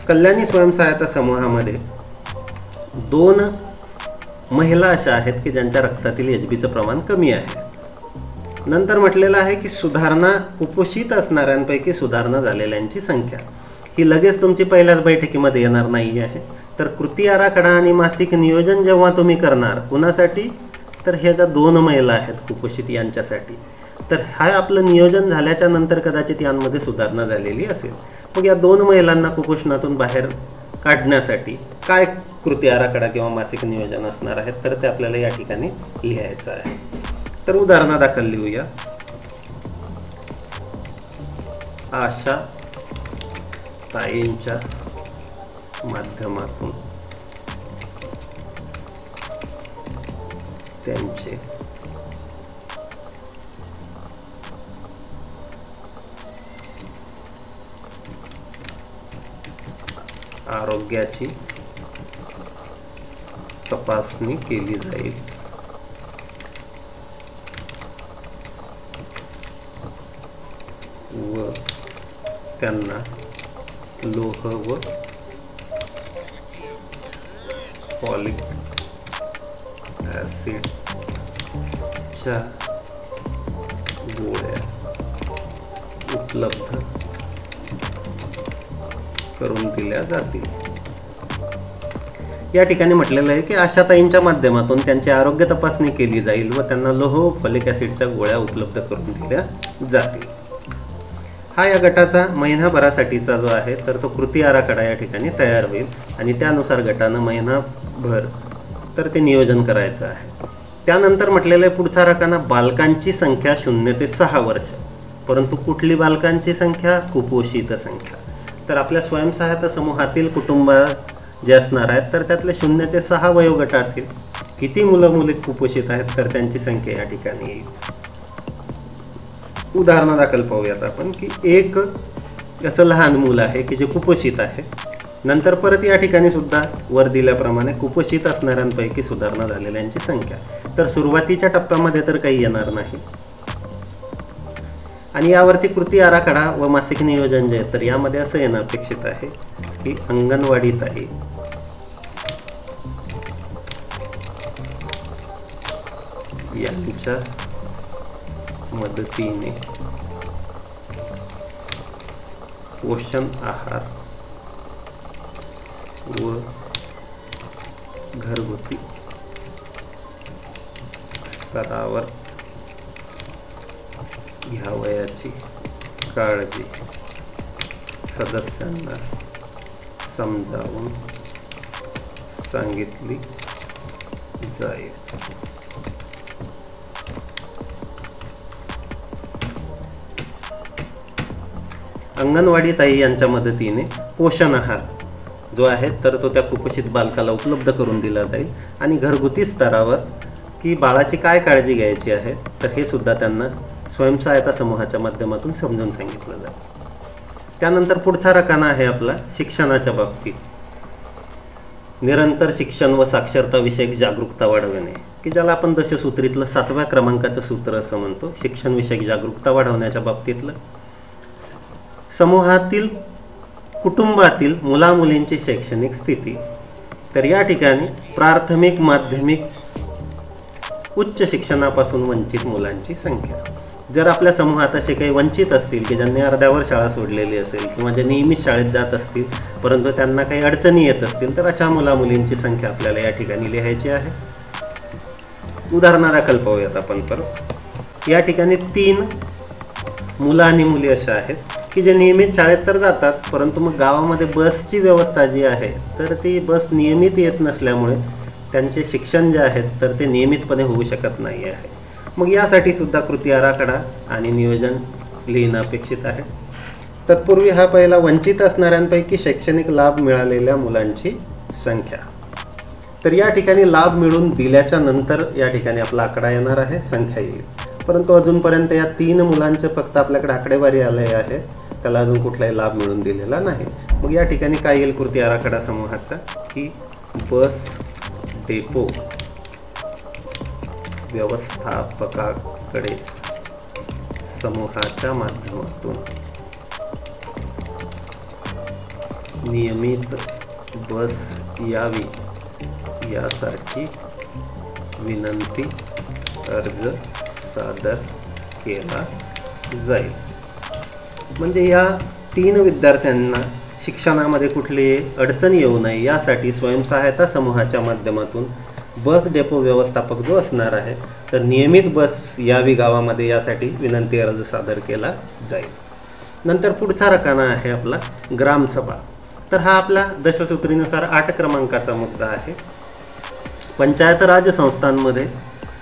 कल्याणी स्वयंसहायता समूहामध्ये 2 महिला अशा आहेत की ज्यांच्या रक्तातील HBचं प्रमाण कमी आहे. नंतर म्हटलेलं आहे की सुधारणा, कुपोषित असणाऱ्यांपैकी सुधारणा झालेल्यांची संख्या ही लगेच तुमची पहिल्याच बैठकीमध्ये येणार नाही आहे. तर कृती आराखडा आणि मासिक नियोजन जेव्हा तुम्ही करणार, कुणासाठी, तर ह्या ज्या 2 महिला आहेत कुपोषित यांच्यासाठी, तर हा आपलं नियोजन झाल्याच्या नंतर कदाचित यांमध्ये सुधारणा झालेली असेल. मग या 2 महिलांना कुपोषणातून बाहेर काढण्यासाठी काय कृती आराखडा किंवा मासिक नियोजन असणार आहे, तर ते आपल्याला या ठिकाणी लिहायचं आहे. तर उदाहरणादाखल लिहूया. आशा ताईंच्या माध्यमातून त्यांचे आरोग्याची तपासणी केली जाईल व त्यांना लोह व फॉलिक ॲसिडच्या गोळ्या उपलब्ध करून दिल्या जातील. या ठिकाणी म्हटलेलं आहे की आशाताईंच्या माध्यमातून त्यांची आरोग्य तपासणी केली जाईल व त्यांना लोह फॉलिक ॲसिडच्या गोळ्या उपलब्ध करून दिल्या जातील. हा या गटाचा महिनाभरासाठीचा जो आहे तर तो कृती आराखडा या ठिकाणी तयार होईल आणि त्यानुसार गटानं महिनाभर तर ते नियोजन करायचं आहे. त्यानंतर म्हटलेलं आहे पुढचा रकाना बालकांची संख्या 0 ते 6 वर्ष. परंतु कुठली बालकांची संख्या? कुपोषित संख्या. तर आपल्या स्वयंसहायता समूहातील कुटुंब जे असणार आहेत तर त्यातले 0 ते 6 वयोगटातील किती मुलं मुली कुपोषित आहेत तर त्यांची संख्या या ठिकाणी येईल. उदाहरणादाखल पाहूयात आपण की एक असं लहान मुलं आहे की जे कुपोषित आहे. नंतर परत या ठिकाणी सुद्धा वर दिल्याप्रमाणे कुपोषित असणाऱ्यांपैकी सुधारणा झालेल्यांची संख्या. तर सुरुवातीच्या टप्प्यामध्ये तर काही येणार नाही आणि यावरती कृती आराखडा व मासिक नियोजन जे आहे तर यामध्ये असं येणं अपेक्षित आहे की अंगणवाडीत आहे यांच्या मदतीने पोषण आहार व घरगुती स्तरावर घ्यावयाची काळजी सदस्यांना समजावून सांगितली जाईल. अंगणवाडी ताई यांच्या मदतीने पोषण आहार जो आहे तर तो त्या कुपोषित बालकाला उपलब्ध करून दिला जाईल आणि घरगुती स्तरावर की बाळाची काय काळजी घ्यायची आहे तर हे सुद्धा त्यांना स्वयंसहायता समूहाच्या माध्यमातून समजून सांगितलं जाईल. त्यानंतर पुढचा रकाना आहे आपला शिक्षणाच्या बाबतीत. निरंतर शिक्षण व साक्षरता विषयक जागरूकता वाढवणे की ज्याला आपण दशसूत्रीतलं 7व्या क्रमांकाचं सूत्र असं म्हणतो. शिक्षण विषयक जागरूकता वाढवण्याच्या बाबतीतलं समूहातील कुटुंबातील मुलामुलींची शैक्षणिक स्थिती. तर या ठिकाणी प्राथमिक, माध्यमिक, उच्च शिक्षणापासून वंचित मुलांची संख्या. जर आपल्या समूहात असे काही वंचित असतील की ज्यांनी अर्ध्यावर शाळा सोडलेली असेल किंवा जे नियमित शाळेत जात असतील परंतु त्यांना काही अडचणी येत असतील तर अशा मुलामुलींची संख्या आपल्याला या ठिकाणी लिहायची आहे. उदाहरणादाखल पाहूयात आपण परत. या ठिकाणी 3 मुलं आणि मुली अशा आहेत की जे नियमित शाळेत तर जातात परंतु मग गावामध्ये बसची व्यवस्था जी आहे तर ती बस नियमित येत नसल्यामुळे त्यांचे शिक्षण जे आहेत तर ते नियमितपणे होऊ शकत नाही आहे. मग यासाठी सुद्धा कृती आराखडा आणि नियोजन लिहिणं अपेक्षित आहे. तत्पूर्वी हा पहिला वंचित असणाऱ्यांपैकी शैक्षणिक लाभ मिळालेल्या मुलांची संख्या. तर या ठिकाणी लाभ मिळून दिल्याच्या नंतर या ठिकाणी आपला आकडा येणार आहे, संख्या येईल. परंतु अजूनपर्यंत या 3 मुलांचे फक्त आपल्याकडे आकडेवारी आले आहे, त्याला अजून कुठलाही लाभ मिळून दिलेला नाही. मग या ठिकाणी काय येईल कृती आराखडा समूहाचा की बस डेपो व्यवस्थापकाकडे समूहाच्या माध्यमातून नियमित बस यावी यासाठी विनंती अर्ज सादर केला जाईल. म्हणजे या 3 विद्यार्थ्यांना शिक्षणामध्ये कुठली अडचण येऊ नये यासाठी स्वयंसहायता समूहाच्या माध्यमातून बस डेपो व्यवस्थापक जो असणार आहे तर नियमित बस यावी गावामध्ये यासाठी विनंती अर्ज सादर केला जाईल. नंतर पुढचा रकाना आहे आपला ग्रामसभा. तर हा आपला दशसूत्रीनुसार 8 क्रमांकाचा मुद्दा आहे. पंचायत राज संस्थांमध्ये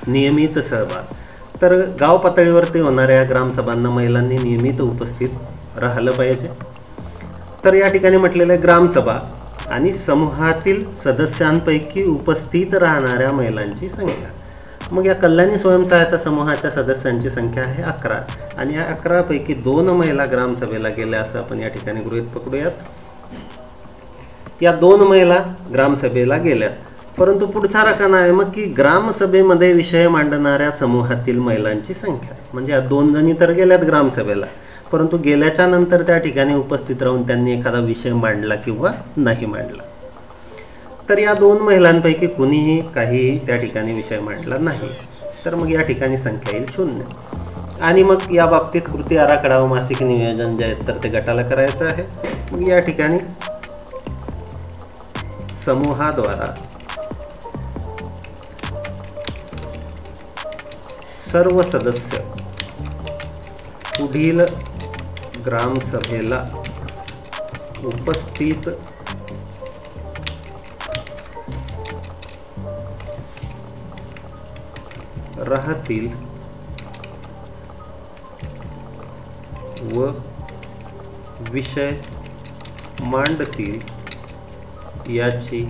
नियमित सहभाग. तर गाव पातळीवरती होणाऱ्या ग्रामसभांना महिलांनी नियमित उपस्थित राहिलं पाहिजे. तर या ठिकाणी म्हटलेलं आहे ग्रामसभा आणि समूहातील सदस्यांपैकी उपस्थित राहणाऱ्या महिलांची संख्या. मग या कल्याणी स्वयंसहायता समूहाच्या सदस्यांची संख्या आहे 11 आणि या 11 पैकी 2 महिला ग्रामसभेला गेल्या असं आपण या ठिकाणी गृहीत पकडूयात. या 2 महिला ग्रामसभेला गेल्या, परंतु पुढचा रकाना आहे मग की ग्रामसभेमध्ये विषय मांडणाऱ्या समूहातील महिलांची संख्या. म्हणजे या 2 जणी तर गेल्यात ग्रामसभेला, परंतु गेल्याच्या नंतर त्या ठिकाणी उपस्थित राहून त्यांनी एखादा विषय मांडला किंवा नाही मांडला. तर या 2 महिलांपैकी कुणीही काहीही त्या ठिकाणी विषय मांडला नाही, तर मग या ठिकाणी संख्या येईल 0. आणि मग या बाबतीत कृती आराखडा व मासिक नियोजन जे आहेत तर ते गटाला करायचं आहे. मग या ठिकाणी समूहाद्वारा सर्व सदस्य पुढील ग्रामसभेला उपस्थित राहतील व विषय मांडतील याची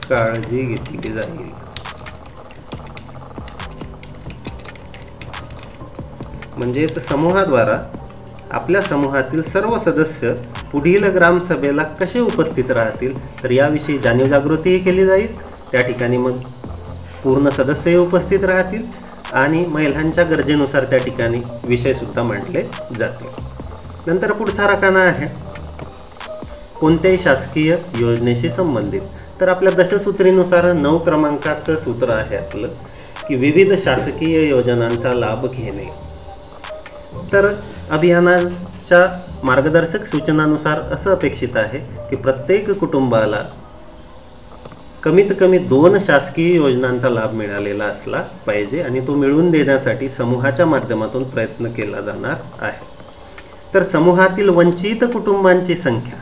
काळजी घेतली जाईल. म्हणजेच समूहाद्वारा आपल्या समूहातील सर्व सदस्य पुढील ग्रामसभेला कसे उपस्थित राहतील तर याविषयी जाणीवजागृतीही केली जाईल. त्या ठिकाणी मग पूर्ण सदस्यही उपस्थित राहतील आणि महिलांच्या गरजेनुसार त्या ठिकाणी विषयसुद्धा मांडले जातील. नंतर पुढचा रकाना आहे कोणत्याही शासकीय योजनेशी संबंधित. तर आपल्या दशसूत्रीनुसार 9 क्रमांकाचं सूत्र आहे आपलं की विविध शासकीय योजनांचा लाभ घेणे. तर अभियानाच्या मार्गदर्शक सूचनानुसार असं अपेक्षित आहे की प्रत्येक कुटुंबाला कमीत कमी 2 शासकीय योजनांचा लाभ मिळालेला असला पाहिजे आणि तो मिळवून देण्यासाठी समूहाच्या माध्यमातून प्रयत्न केला जाणार आहे. तर समूहातील वंचित कुटुंबांची संख्या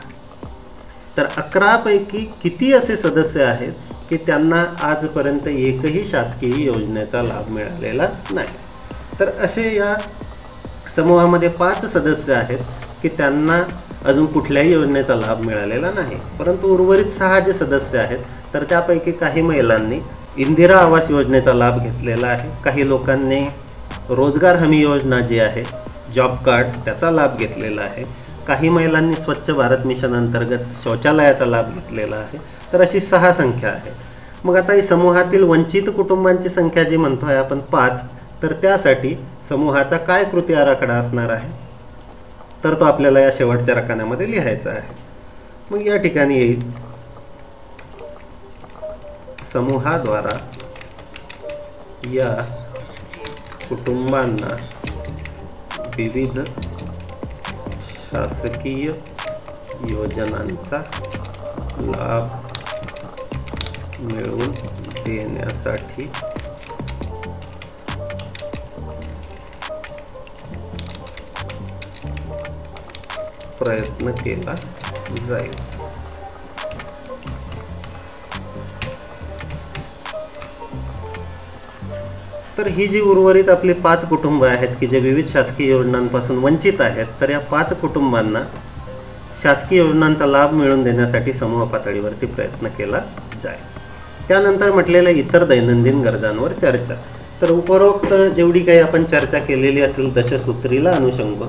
तर 11 पैकी किती असे सदस्य आहेत की त्यांना आजपर्यंत एकही शासकीय योजनेचा लाभ मिळालेला नाही. तर असे या समूहामध्ये 5 सदस्य आहेत की त्यांना अजून कुठल्याही योजनेचा लाभ मिळालेला नाही, परंतु उर्वरित 6 जे सदस्य आहेत तर त्यापैकी काही महिलांनी इंदिरा आवास योजनेचा लाभ घेतलेला आहे, काही लोकांनी रोजगार हमी योजना जी आहे जॉब कार्ड त्याचा लाभ घेतलेला आहे, काही महिलांनी स्वच्छ भारत मिशन अंतर्गत शौचालयाचा लाभ घेतलेला आहे. तर अशी 6 संख्या आहे. मग आता ही समूहातील वंचित कुटुंबांची संख्या जी म्हणतोय आपण 5, तर त्यासाठी समूहाचा काय कृती आराखडा असणार आहे तर तो आपल्याला या शेवटच्या रकान्यामध्ये लिहायचा आहे. मग या ठिकाणी येईल समूहाद्वारा या कुटुंबांना विविध शासकीय योजनांचा लाभ मिळवून देण्यासाठी प्रयत्न केला जाईल. तर ही जी उर्वरित आपली 5 कुटुंब आहेत की जे विविध शासकीय योजनांपासून वंचित आहेत, तर या 5 कुटुंबांना शासकीय योजनांचा लाभ मिळवून देण्यासाठी समूह पातळीवरती प्रयत्न केला जाईल. त्यानंतर म्हटलेल्या इतर दैनंदिन गरजांवर चर्चा. तर उपरोक्त जेवढी काही आपण चर्चा केलेली असेल दशसूत्रीला अनुषंगून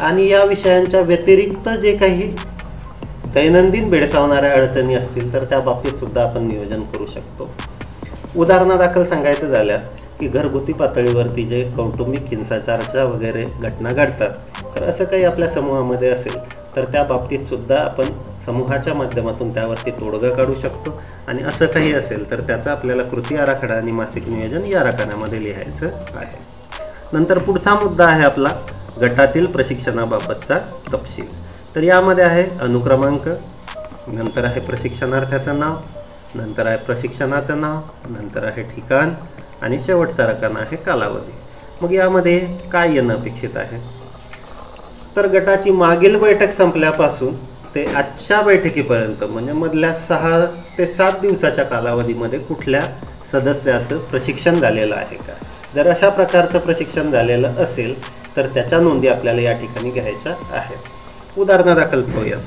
आणि या विषयांच्या व्यतिरिक्त जे काही दैनंदिन भेडसावणाऱ्या अडचणी असतील तर त्या बाबतीत सुद्धा आपण नियोजन करू शकतो. उदाहरणादाखल सांगायचं झाल्यास की घरगुती पातळीवरती जे कौटुंबिक हिंसाचाराच्या वगैरे घटना घडतात, तर असं काही आपल्या समूहामध्ये असेल तर त्या बाबतीत सुद्धा आपण समूहाच्या माध्यमातून त्यावरती तोडगा काढू शकतो. आणि असं काही असेल तर त्याचा आपल्याला कृती आराखडा आणि मासिक नियोजन या रकान्यामध्ये लिहायचं आहे. नंतर पुढचा मुद्दा आहे आपला गटातील प्रशिक्षणाबाबतचा तपशील. तर यामध्ये आहे अनुक्रमांक, नंतर आहे प्रशिक्षणार्थ्याचं नाव, नंतर आहे प्रशिक्षणाचं नाव, नंतर आहे ठिकाण आणि शेवटचा रकाना आहे कालावधी. मग यामध्ये काय येणं अपेक्षित आहे? तर गटाची मागील बैठक संपल्यापासून ते आजच्या बैठकीपर्यंत म्हणजे मधल्या 6 ते 7 दिवसाच्या कालावधीमध्ये कुठल्या सदस्याचं प्रशिक्षण झालेलं आहे का? जर अशा प्रकारचं प्रशिक्षण झालेलं असेल तर त्याच्या नोंदी आपल्याला या ठिकाणी घ्यायच्या आहेत. उदाहरणादाखल पाहूयात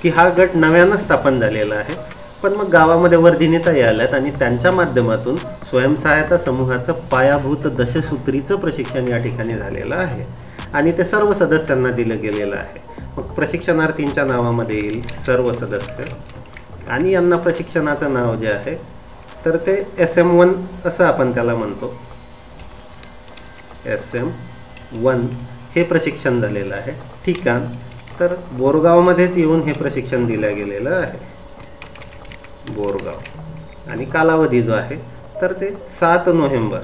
की हा गट नव्यानं स्थापन झालेला आहे, पण मग गावामध्ये वर्धिनीताई आल्यात आणि त्यांच्या माध्यमातून स्वयंसहायता समूहाचं पायाभूत दशसूत्रीचं प्रशिक्षण या ठिकाणी झालेलं आहे आणि ते सर्व सदस्यांना दिलं गेलेलं आहे. मग प्रशिक्षणार्थींच्या नावामध्ये येईल सर्व सदस्य आणि यांना प्रशिक्षणाचं नाव जे आहे तर ते SM1 असं आपण त्याला म्हणतो. SM1 हे प्रशिक्षण झालेलं आहे. ठिकाण तर बोरगावमध्येच येऊन हे प्रशिक्षण दिलं गेलेलं आहे, बोरगाव. आणि कालावधी जो आहे तर ते 7 नोव्हेंबर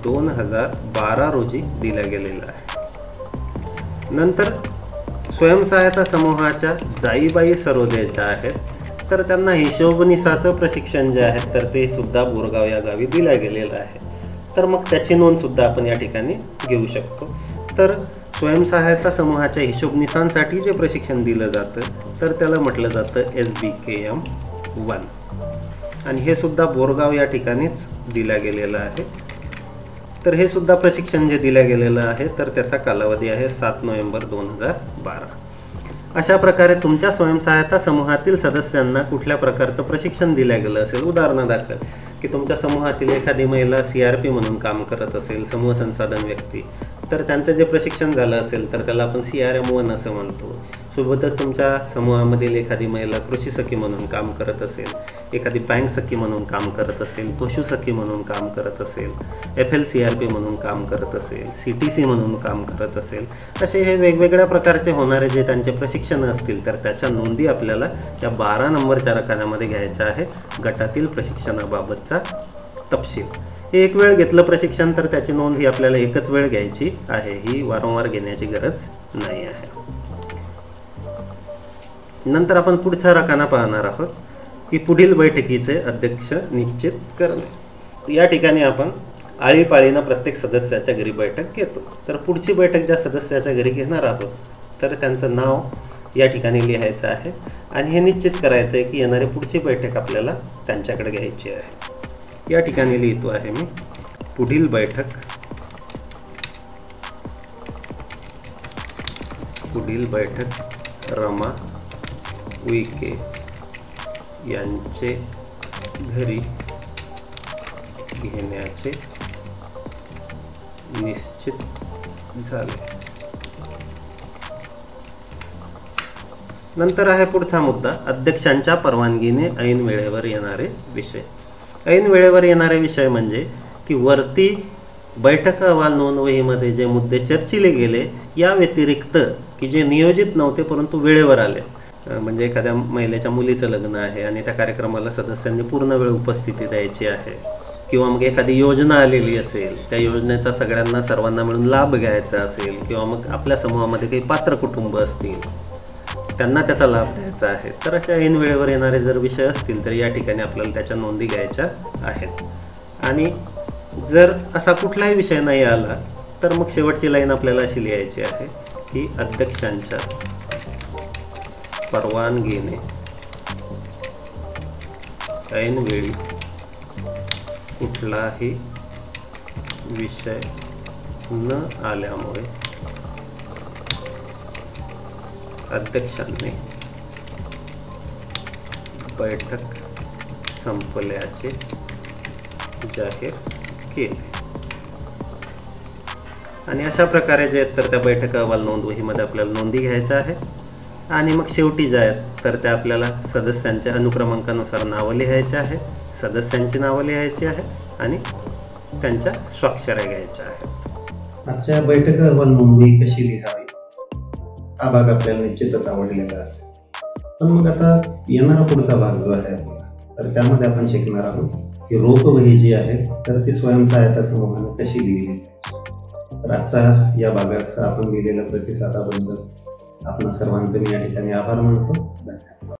2012 रोजी दिला गेलेला आहे. नंतर स्वयंसहायता समूहाच्या जाईबाई सरोदे ज्या आहेत तर त्यांना हिशोबनिसाचं प्रशिक्षण जे आहे तर ते सुद्धा बोरगाव या गावी दिलं गेलेलं आहे. तर मग त्याची नोंद सुद्धा आपण या ठिकाणी घेऊ शकतो. तर स्वयंसहायता समूहाच्या हिशोबनिसांसाठी जे प्रशिक्षण दिलं जातं तर त्याला म्हटलं जातं SBKM1 आणि हे सुद्धा बोरगाव या ठिकाणीच दिलं गेलेलं आहे. तर हे सुद्धा प्रशिक्षण जे दिलं गेलेलं आहे तर त्याचा कालावधी आहे 7 नोव्हेंबर 2012. अशा प्रकारे तुमच्या स्वयंसहायता समूहातील सदस्यांना कुठल्या प्रकारचं प्रशिक्षण दिलं गेलं असेल, उदाहरणादाखल की तुमच्या समूहातील एखादी महिला CRP म्हणून काम करत असेल, समूह संसाधन व्यक्ती, तर त्यांचं जे प्रशिक्षण झालं असेल तर त्याला आपण CRM1 असं म्हणतो. सोबतच तुमच्या समूहामधील एखादी महिला कृषी सखी म्हणून काम करत असेल, एखादी बँक सखी म्हणून काम करत असेल, पशु सखी म्हणून काम करत असेल, FLCRP म्हणून काम करत असेल, CTC म्हणून काम करत असेल, असे हे वेगवेगळ्या प्रकारचे होणारे जे त्यांचे प्रशिक्षण असतील तर त्याच्या नोंदी आपल्याला या 12 नंबरच्या रकान्यामध्ये घ्यायच्या आहे. गटातील प्रशिक्षणाबाबतचा तपशील. हे एक वेळ घेतलं प्रशिक्षण तर त्याची नोंद ही आपल्याला एकच वेळ घ्यायची आहे, ही वारंवार घेण्याची गरज नाही आहे. नंतर आपण पुढचा रकाना पाहणार आहोत की पुढील बैठकीचे अध्यक्ष निश्चित करणे. या ठिकाणी आपण आळीपाळीनं प्रत्येक सदस्याच्या घरी बैठक घेतो. तर पुढची बैठक ज्या सदस्याच्या घरी घेणार आहोत तर त्यांचं नाव या ठिकाणी लिहायचं आहे आणि हे निश्चित करायचं आहे की येणारी पुढची बैठक आपल्याला त्यांच्याकडे घ्यायची आहे. या ठिकाणी लिहितो आहे मी पुढील बैठक रमा उईके यांचे घरी घेण्याचे निश्चित झाले. नंतर आहे पुढचा मुद्दा अध्यक्षांच्या परवानगीने ऐन वेळेवर येणारे विषय. ऐन वेळेवर येणारे विषय म्हणजे की वरती बैठक अहवाल नोंदवहीमध्ये जे मुद्दे चर्चिले गेले या व्यतिरिक्त की जे नियोजित नव्हते परंतु वेळेवर आले, म्हणजे एखाद्या महिलेच्या मुलीचं लग्न आहे आणि त्या कार्यक्रमाला सदस्यांनी पूर्ण वेळ उपस्थिती द्यायची आहे, किंवा मग एखादी योजना आलेली असेल त्या योजनेचा सगळ्यांना सर्वांना मिळून लाभ घ्यायचा असेल, किंवा मग आपल्या समूहामध्ये काही पात्र कुटुंब असतील त्यांना त्याचा लाभ द्यायचा आहे, तर अशा ऐन वेळेवर येणारे जर विषय असतील तर या ठिकाणी आपल्याला त्याच्या नोंदी घ्यायच्या आहेत. आणि जर असा कुठलाही विषय नाही आला तर मग शेवटची लाईन आपल्याला अशी लिहायची आहे की अध्यक्षांच्या परवानगीने ऐनवेळी कुठलाही विषय न आल्यामुळे अध्यक्षांनी बैठक संपल्याचे जाहीर केले. आणि अशा प्रकारे जे आहेत तर त्या बैठक अहवाल नोंदवहीमध्ये आपल्याला नोंदी घ्यायच्या आहे. आणि मग शेवटी ज्या आहेत तर त्या आपल्याला सदस्यांच्या अनुक्रमांकानुसार नावं लिहायची आहे, सदस्यांची नावं लिहायची आहे आणि त्यांच्या स्वाक्षऱ्या घ्यायच्या आहेत. आजच्या बैठक अहवाल नोंदणी कशी लिहावी हा भाग आपल्याला निश्चितच आवडलेला असेल. पण मग आता येणारा पुढचा भाग जो आहे आपला, तर त्यामध्ये आपण शिकणार आहोत की रोपवही जी आहे तर ती स्वयंसहायता समूहाने कशी लिहिली. तर आजचा या भागाचा आपण दिलेल्या प्रतिसादाबद्दल आपण सर्वांचे मी या ठिकाणी आभार मानतो.